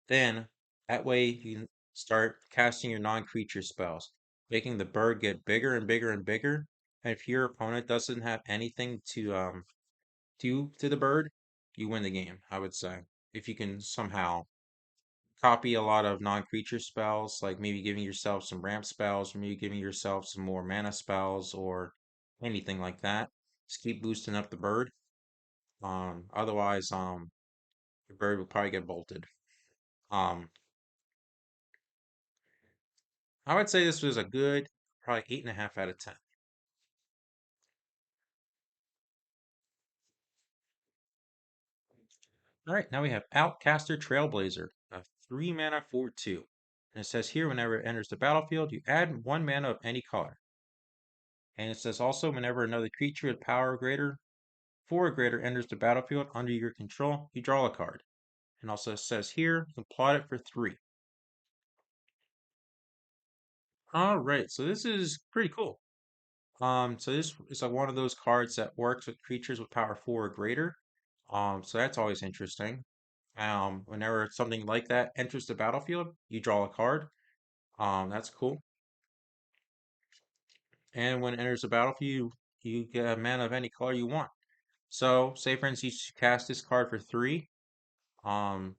Then, that way you can start casting your non-creature spells, making the bird get bigger and bigger and bigger. And if your opponent doesn't have anything to do to the bird, you win the game, I would say. If you can somehow copy a lot of non-creature spells, like maybe giving yourself some ramp spells, or maybe giving yourself some more mana spells, or anything like that. Just keep boosting up the bird. Otherwise, your bird will probably get bolted. Um, I would say this was a good, probably 8.5 out of 10. All right, now we have Outcaster Trailblazer, a 3 mana 4/2. And it says here, whenever it enters the battlefield, you add 1 mana of any color. And it says also, whenever another creature with power greater, 4 or greater enters the battlefield under your control, you draw a card. And also says here, you can plot it for 3. All right, so this is pretty cool. So this is like one of those cards that works with creatures with power 4 or greater. So that's always interesting. Whenever something like that enters the battlefield, you draw a card. That's cool. And when it enters the battlefield, you get a mana of any color you want. So, say for instance, you cast this card for 3. Um,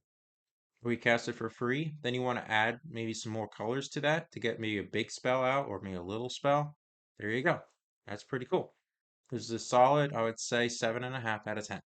we cast it for free. Then you want to add maybe some more colors to that to get maybe a big spell out or maybe a little spell. There you go. That's pretty cool. This is a solid, I would say, 7.5 out of 10.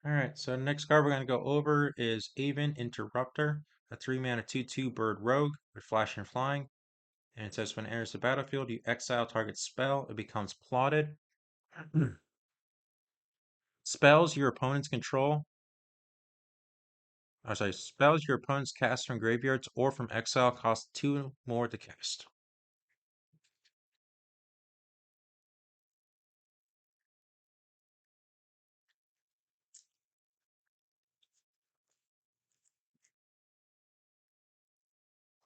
All right, so next card we're going to go over is Aven Interrupter, a 3 mana 2/2 bird rogue with flash and flying. And it says when it enters the battlefield, you exile target spell, it becomes plotted. Spells your opponents control, sorry, spells your opponents cast from graveyards or from exile cost 2 more to cast.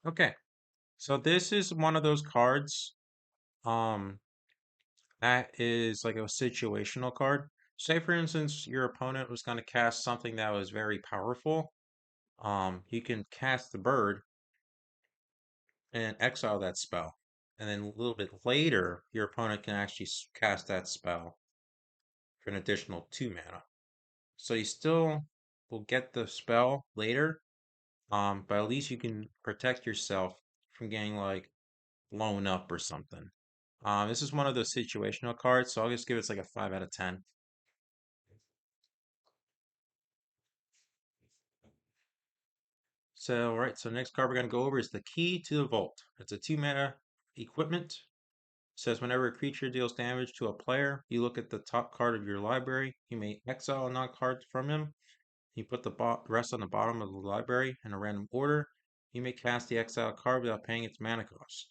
Okay, so this is one of those cards um that is like a situational card. Say for instance your opponent was going to cast something that was very powerful. You can cast the bird and exile that spell. And then a little bit later, your opponent can actually cast that spell for an additional 2 mana. So you still will get the spell later, but at least you can protect yourself from getting like blown up or something. This is one of those situational cards, so I'll just give it like a 5 out of 10. So, right, so next card we're going to go over is the Key to the Vault. It's a 2 mana equipment. It says whenever a creature deals damage to a player, you look at the top card of your library. You may exile a non-card from him. You put the rest on the bottom of the library in a random order. You may cast the exiled card without paying its mana cost.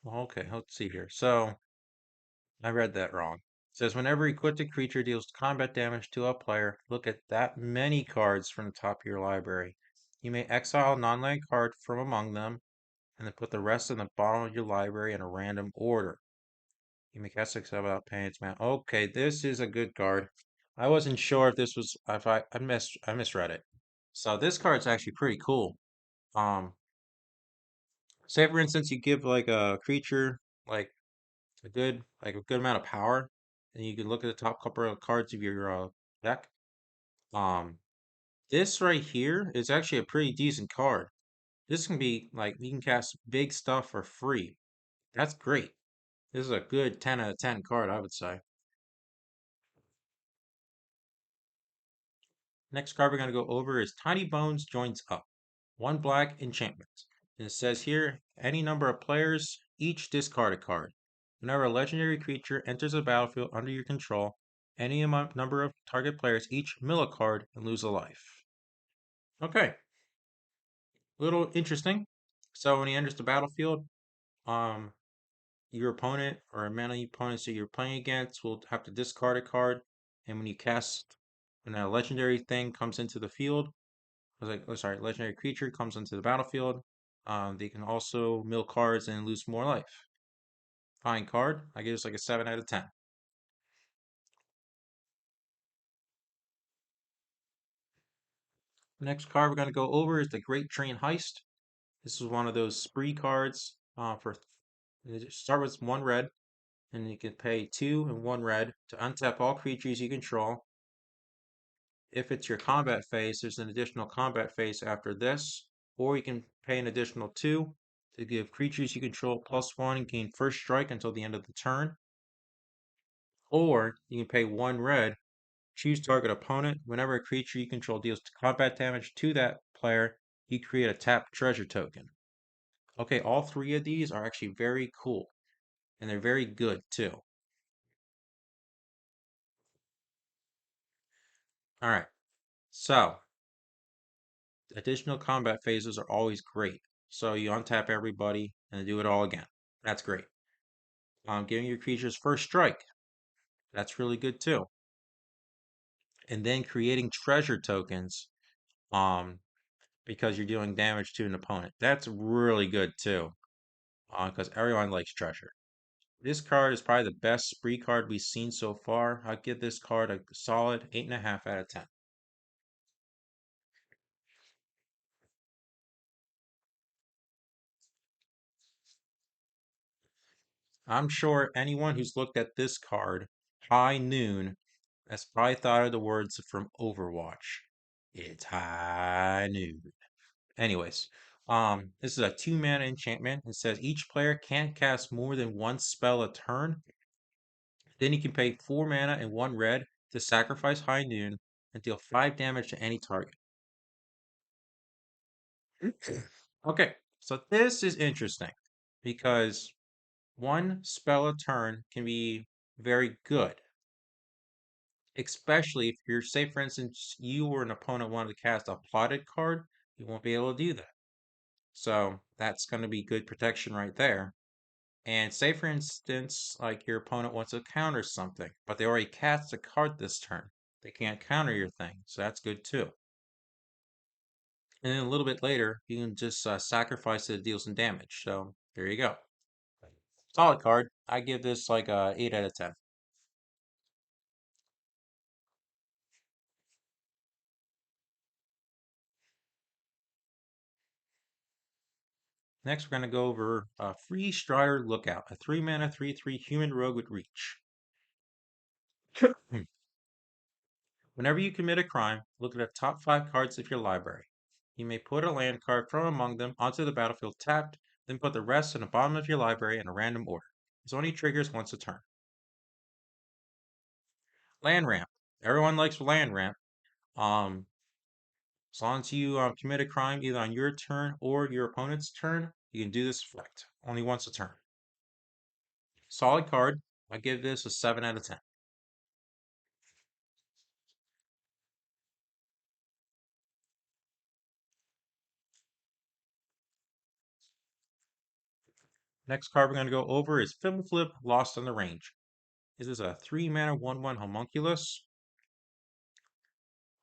Okay, let's see here. So, I read that wrong. It says whenever equipped a creature deals combat damage to a player, look at that many cards from the top of your library. You may exile a non-land card from among them, and then put the rest in the bottom of your library in a random order. You may cast exile without paying its mana. Okay, this is a good card. I wasn't sure if this was if I misread it. So this card's actually pretty cool. Um, say for instance you give like a creature like a good amount of power, and you can look at the top couple of cards of your deck. Um, this right here is actually a pretty decent card. This can be like you can cast big stuff for free. That's great. This is a good 10 out of 10 card, I would say. Next card we're going to go over is Tiny Bones Joins Up. 1 black enchantment. And it says here, any number of players, each discard a card. Whenever a legendary creature enters the battlefield under your control, any number of target players each mill a card and lose a life. Okay, little interesting. So when he enters the battlefield, um, your opponent or many opponents that you're playing against will have to discard a card. And when a legendary thing comes into the field, legendary creature comes into the battlefield, they can also mill cards and lose more life. Fine card. I give this like a 7 out of 10. Next card we're going to go over is the Great Train Heist. This is one of those spree cards. Start with 1 red, and you can pay 2 and 1 red to untap all creatures you control. If it's your combat phase, there's an additional combat phase after this, or you can pay an additional 2 to give creatures you control +1 and gain first strike until the end of the turn. Or you can pay 1 red, choose target opponent. Whenever a creature you control deals combat damage to that player, you create a tapped treasure token. Okay, all 3 of these are actually very cool, and they're very good too. Alright, so additional combat phases are always great. So you untap everybody and do it all again. That's great. Giving your creatures first strike. That's really good too. And then creating treasure tokens um, because you're doing damage to an opponent. That's really good too because everyone likes treasure. This card is probably the best spree card we've seen so far. I'd give this card a solid 8.5 out of 10. I'm sure anyone who's looked at this card, high noon, has probably thought of the words from Overwatch. It's high noon. Anyways, This is a 2 mana enchantment. It says each player can't cast more than one spell a turn. Then you can pay 4 mana and 1 red to sacrifice High Noon and deal 5 damage to any target. Okay, so this is interesting because one spell a turn can be very good, especially if you're, say, for instance, you or an opponent wanted to cast a plotted card, you won't be able to do that. So that's going to be good protection right there. And say, for instance, like your opponent wants to counter something, but they already cast a card this turn. They can't counter your thing, so that's good too. And then a little bit later, you can just sacrifice it to deal some damage. So there you go. Solid card. I give this like a 8 out of 10. Next, we're going to go over Free Strider Lookout, a 3 mana 3/3 human rogue with reach. Whenever you commit a crime, look at the top 5 cards of your library. You may put a land card from among them onto the battlefield tapped, then put the rest in the bottom of your library in a random order. This only triggers once a turn. Land ramp. Everyone likes land ramp. Um, as long as you commit a crime either on your turn or your opponent's turn, you can do this effect only once a turn. Solid card. I give this a 7 out of 10. Next card we're going to go over is Flip Lost on the Range. This is a 3 mana 1/1 homunculus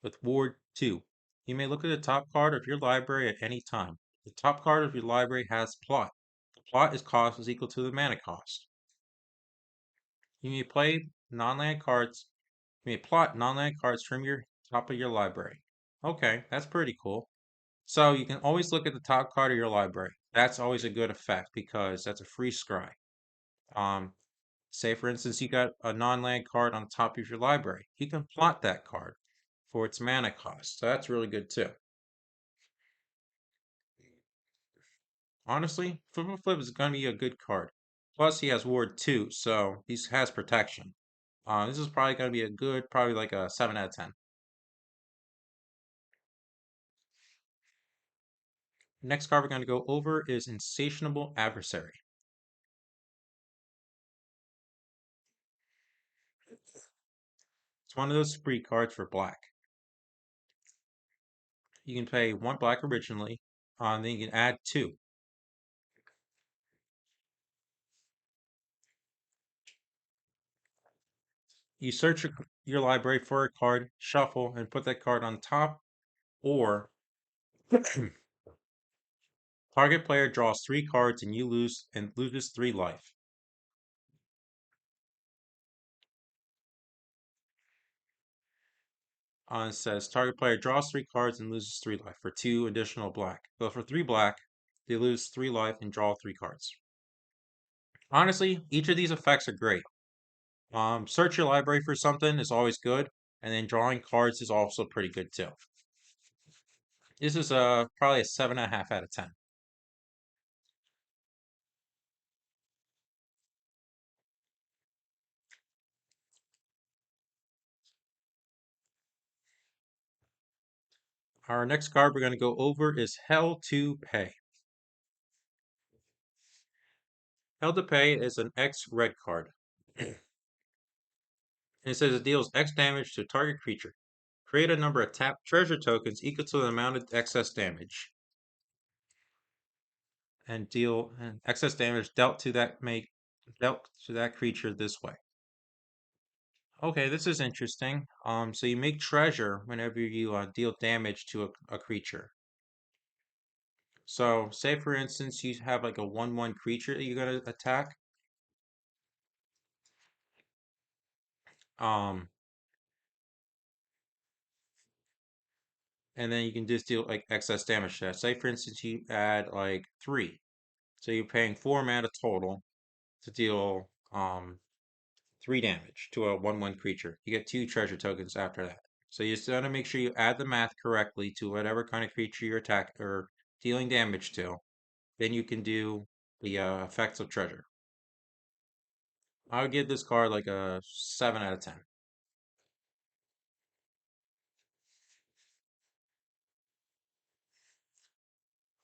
with Ward 2. You may look at the top card of your library at any time. The top card of your library has plot. The plot is cost is equal to the mana cost. You may play non-land cards. You may plot non-land cards from your top of your library. Okay, that's pretty cool. So you can always look at the top card of your library. That's always a good effect because that's a free scry. Um, Say, for instance, you got a non-land card on top of your library. You can plot that card for its mana cost. So that's really good too. Honestly, Flip is going to be a good card. Plus, he has Ward 2, so he has protection. This is probably going to be a good, probably like a 7 out of 10. Next card we're going to go over is Insatiable Adversary. It's one of those free cards for black. You can pay 1 black originally, and then you can add 2. You search your library for a card, shuffle, and put that card on top, or target player draws 3 cards and you lose and loses 3 life. It says target player draws 3 cards and loses 3 life for 2 additional black. But for 3 black, they lose 3 life and draw 3 cards. Honestly, each of these effects are great. Search your library for something is always good, and then drawing cards is also pretty good too. This is probably a 7.5 out of 10. Our next card we're going to go over is Hell to Pay. Hell to Pay is an X red card. And it says it deals X damage to a target creature. Create a number of tapped treasure tokens equal to the amount of excess damage. And deal excess damage dealt to that creature this way. Okay, this is interesting. So you make treasure whenever you deal damage to a creature. So, say for instance, you have like a 1/1 creature that you're gonna attack. Um, and then you can just deal like excess damage to that. Say for instance, you add like 3. So you're paying 4 mana total to deal 3 damage to a 1/1 creature. You get 2 treasure tokens after that. So you just want to make sure you add the math correctly to whatever kind of creature you're attacking or dealing damage to. Then you can do the effects of treasure. I would give this card like a 7 out of 10.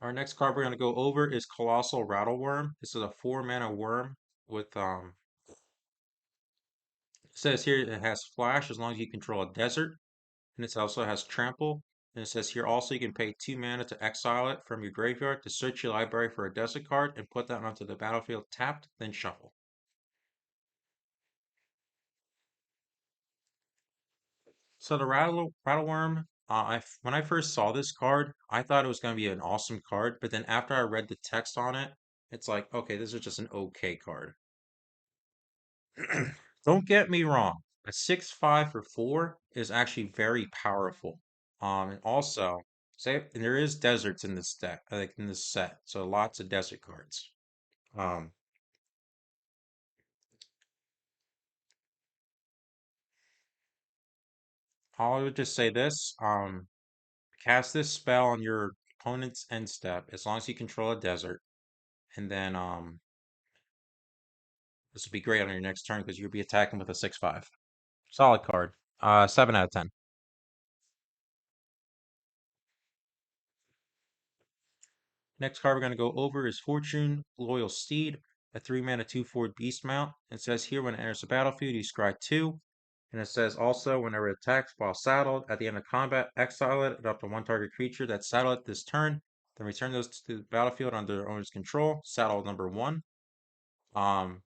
Our next card we're going to go over is Colossal Rattleworm. This is a 4 mana worm with it says here it has flash as long as you control a desert, and it also has trample. And it says here also you can pay 2 mana to exile it from your graveyard to search your library for a desert card and put that onto the battlefield tapped, then shuffle. So the Rattleworm, when I first saw this card, I thought it was going to be an awesome card, but then after I read the text on it, it's like, okay, this is just an okay card. Don't get me wrong, a 6/5 for 4 is actually very powerful. And also, say and there is deserts in this deck, like in this set, so lots of desert cards. Um, I would just say this: cast this spell on your opponent's end step as long as you control a desert, and then this would be great on your next turn because you'll be attacking with a 6/5. Solid card. 7 out of 10. Next card we're going to go over is Fortune Loyal Steed, a 3 mana 2/4 beast mount. It says here when it enters the battlefield, you scry 2. And it says also whenever it attacks while saddled, at the end of combat, exile it up to one target creature that's saddled this turn. Then return those to the battlefield under their owner's control. Saddle number 1. Um,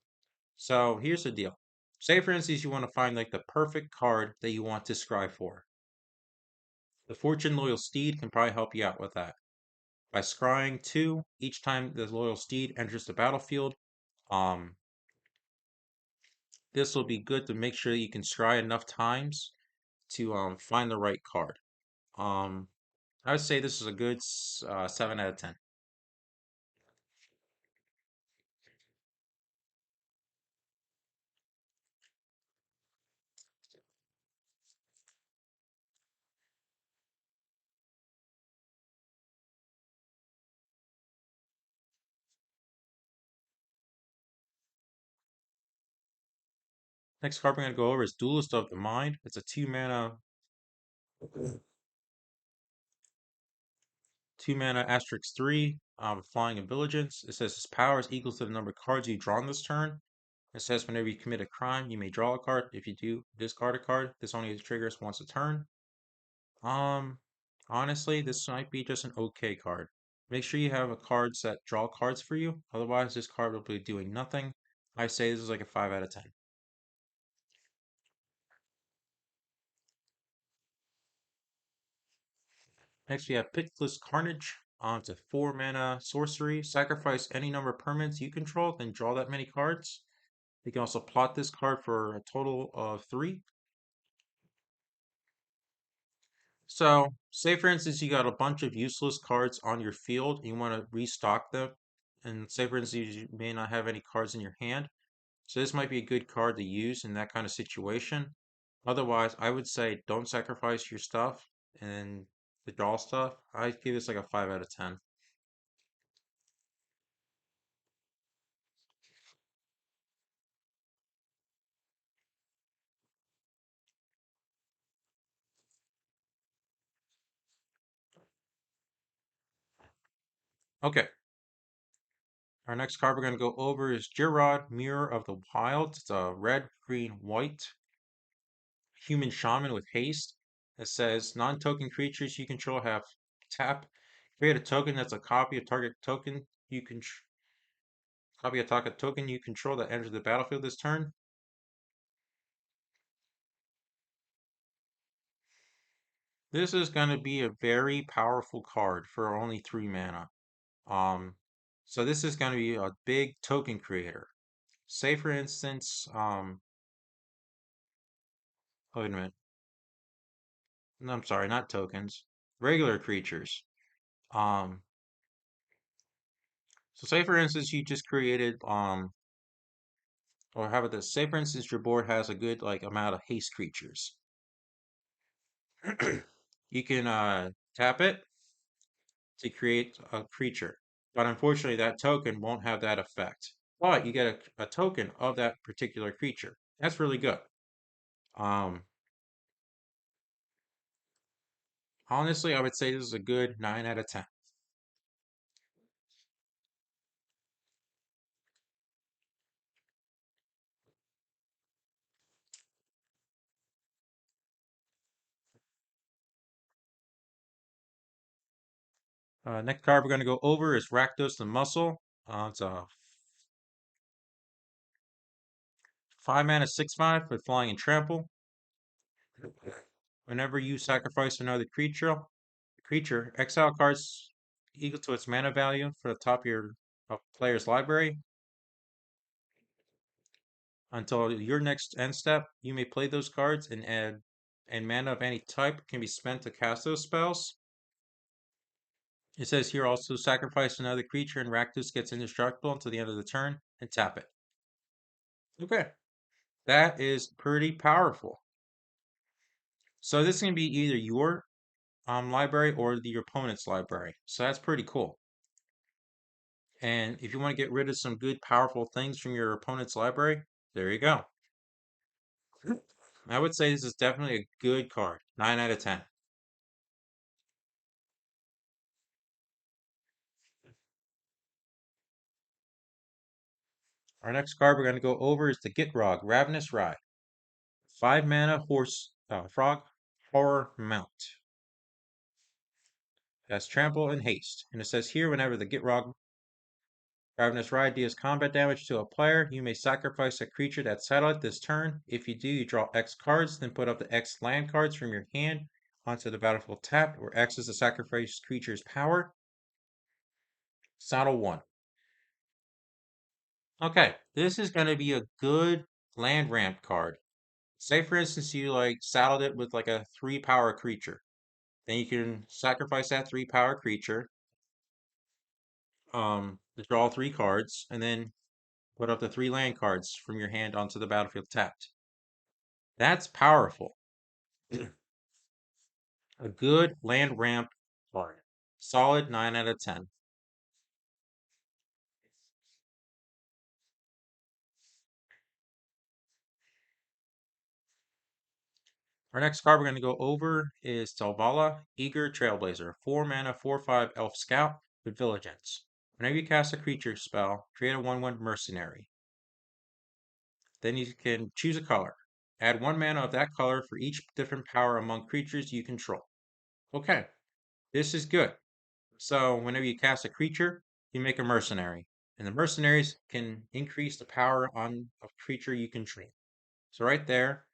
so here's the deal. Say for instance you want to find like the perfect card that you want to scry for. The Fortune Loyal Steed can probably help you out with that. By scrying 2 each time the Loyal Steed enters the battlefield, um, this will be good to make sure that you can scry enough times to find the right card. Um, I would say this is a good 7 out of 10. Next card we're going to go over is Duelist of the Mind. It's a 2 mana asterisk 3 flying intelligence. It says its power is equal to the number of cards you draw on this turn. It says whenever you commit a crime, you may draw a card. If you do, discard a card. This only triggers once a turn. Um, Honestly, this might be just an okay card. Make sure you have a cards that draw cards for you. Otherwise, this card will be doing nothing. I say this is like a 5 out of 10. Next, we have Pitiless Carnage. It's a 4 mana sorcery. Sacrifice any number of permanents you control, then draw that many cards. You can also plot this card for a total of 3. So, say for instance, you got a bunch of useless cards on your field, and you want to restock them. And say for instance, you may not have any cards in your hand. So this might be a good card to use in that kind of situation. Otherwise, I would say don't sacrifice your stuff and the draw stuff. I'd give this like a 5 out of 10. Okay, our next card we're going to go over is Girod, Mirror of the Wild. It's a red, green, white human shaman with haste. It says non-token creatures you control have tap. Create a token that's a copy of target token you can copy a target token you control that enters the battlefield this turn. This is going to be a very powerful card for only 3 mana. Um, so this is going to be a big token creator. Say for instance, wait a minute. No, I'm sorry, not tokens. Regular creatures. Um, so say for instance you just created or how about this? Say for instance your board has a good like amount of haste creatures. You can tap it, to create a creature. But unfortunately, that token won't have that effect. But you get a token of that particular creature. That's really good. Um, Honestly, I would say this is a good 9 out of 10. Next card we're going to go over is Rakdos the Muscle. It's a 5 mana 6/5 with flying and trample. Whenever you sacrifice another creature, exile cards equal to its mana value for the top of your player's library. Until your next end step, you may play those cards and mana of any type can be spent to cast those spells. It says here also sacrifice another creature and Rakdos gets indestructible until the end of the turn and tap it. Okay, that is pretty powerful. So this is going to be either your library or your opponent's library. So that's pretty cool. And if you want to get rid of some good, powerful things from your opponent's library, there you go. I would say this is definitely a good card. 9 out of 10. Our next card we're going to go over is the Gitrog, Ravenous Ride. 5 mana frog horror mount. It has trample and haste. And it says here whenever the Gitrog Ravenous Ride deals combat damage to a player, you may sacrifice a creature that's settled this turn. If you do, you draw X cards, then put up the X land cards from your hand onto the battlefield tapped, where X is the sacrificed creature's power. Saddle 1. Okay, this is going to be a good land ramp card. Say, for instance, you saddled it with like a 3 power creature. Then you can sacrifice that 3 power creature, to draw 3 cards, and then put up the 3 land cards from your hand onto the battlefield tapped. That's powerful. A good land ramp card. Solid 9 out of 10. Our next card we're going to go over is Selvala, Eager Trailblazer. 4 mana, 4/5 Elf Scout with Vigilance. Whenever you cast a creature spell, create a 1/1 Mercenary. Then you can choose a color. Add 1 mana of that color for each different power among creatures you control. Okay, this is good. So whenever you cast a creature, you make a mercenary. And the mercenaries can increase the power on a creature you control. So right there,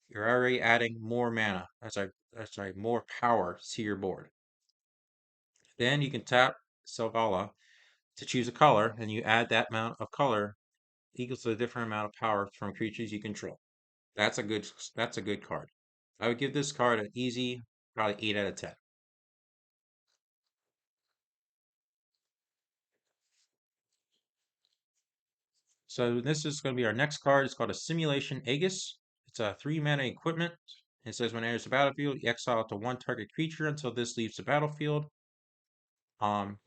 you're already adding more mana. Sorry, more power to your board. Then you can tap Selvala to choose a color, and you add that amount of color equals to a different amount of power from creatures you control. That's a good card. I would give this card an easy, probably 8 out of 10. So this is going to be our next card. It's called a Simulation Aegis. It's a 3 mana equipment. It says when it enters the battlefield, you exile it to 1 target creature until this leaves the battlefield.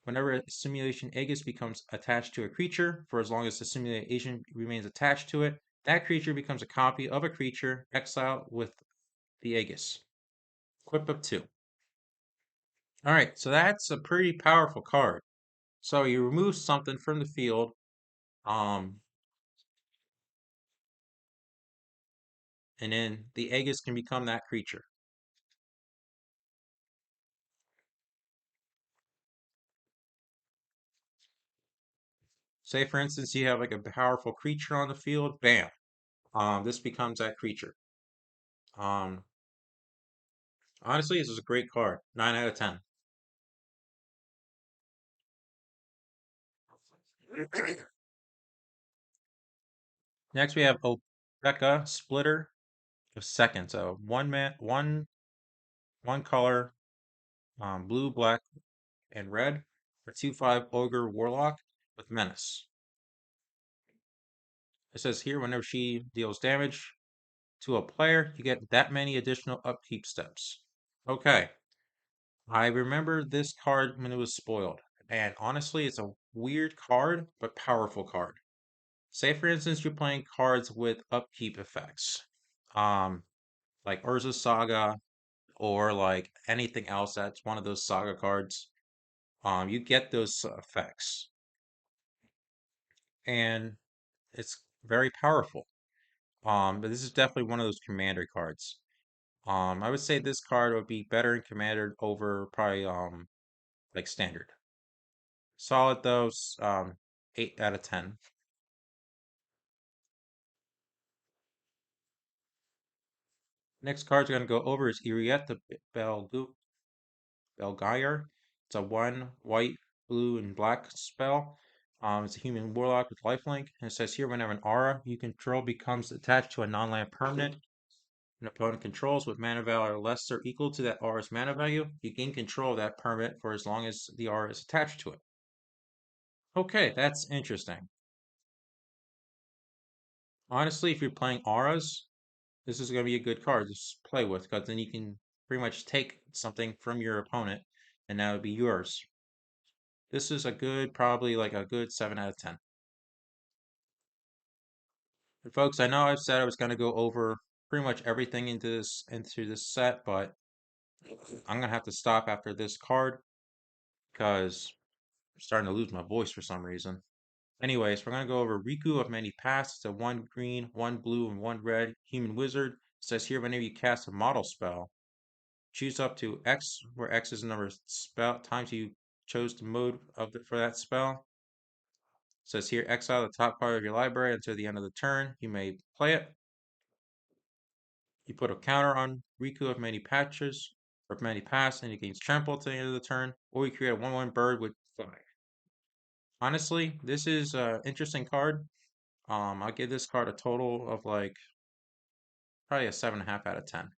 Whenever a Simulation Aegis becomes attached to a creature, for as long as the simulation remains attached to it, that creature becomes a copy of a creature exiled with the Aegis. Equip up 2. Alright, so that's a pretty powerful card. So you remove something from the field, um, and then the Aegis can become that creature. Say, for instance, you have like a powerful creature on the field, bam, this becomes that creature. Um, Honestly, this is a great card. 9 out of 10. Next, we have Opeka Splitter of Second. So one color, blue, black, and red for 2/5 Ogre Warlock with Menace. It says here whenever she deals damage to a player, you get that many additional upkeep steps. Okay. I remember this card when it was spoiled, and honestly, it's a weird card, but powerful card. Say, for instance, you're playing cards with upkeep effects, um, like Urza Saga, or like anything else that's one of those saga cards. You get those effects, and it's very powerful. But this is definitely one of those commander cards. I would say this card would be better in commander over probably like standard. Solid though, 8 out of 10. Next card's gonna go over is Irietta Belgayer. It's a one white, blue, and black spell. It's a human warlock with lifelink. And it says here whenever an aura you control becomes attached to a non-land permanent an opponent controls with mana value less or equal to that aura's mana value, you gain control of that permanent for as long as the aura is attached to it. Okay, that's interesting. Honestly, if you're playing auras, this is going to be a good card to play with because then you can pretty much take something from your opponent and that would be yours. This is a good, probably like a good 7 out of 10. And folks, I know I've said I was going to go over pretty much everything into this set, but I'm going to have to stop after this card because I'm starting to lose my voice for some reason. Anyways, we're going to go over Riku of Many Paths. It's a one green, one blue, and one red human wizard. It says here whenever you cast a model spell, choose up to X, where X is the number of spell times you chose the mode for that spell. It says here exile the top card of your library until the end of the turn. You may play it. You put a counter on Riku of Many Patches or Many Paths, and it gains trample to the end of the turn. Or you create a 1/1 bird with fly. Honestly, this is an interesting card. I'll give this card a total of like probably a 7.5 out of 10.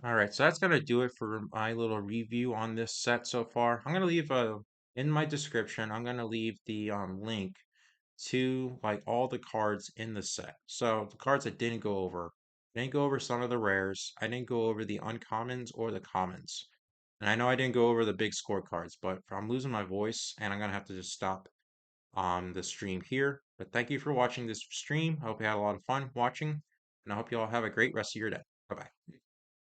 All right, so that's gonna do it for my little review on this set so far. I'm gonna leave a in my description. I'm gonna leave the link to like all the cards in the set. So the cards I didn't go over. I didn't go over some of the rares. I didn't go over the uncommons or the commons. And I know I didn't go over the big scorecards, but I'm losing my voice and I'm gonna have to just stop the stream here. But thank you for watching this stream. I hope you had a lot of fun watching, and I hope you all have a great rest of your day. Bye bye.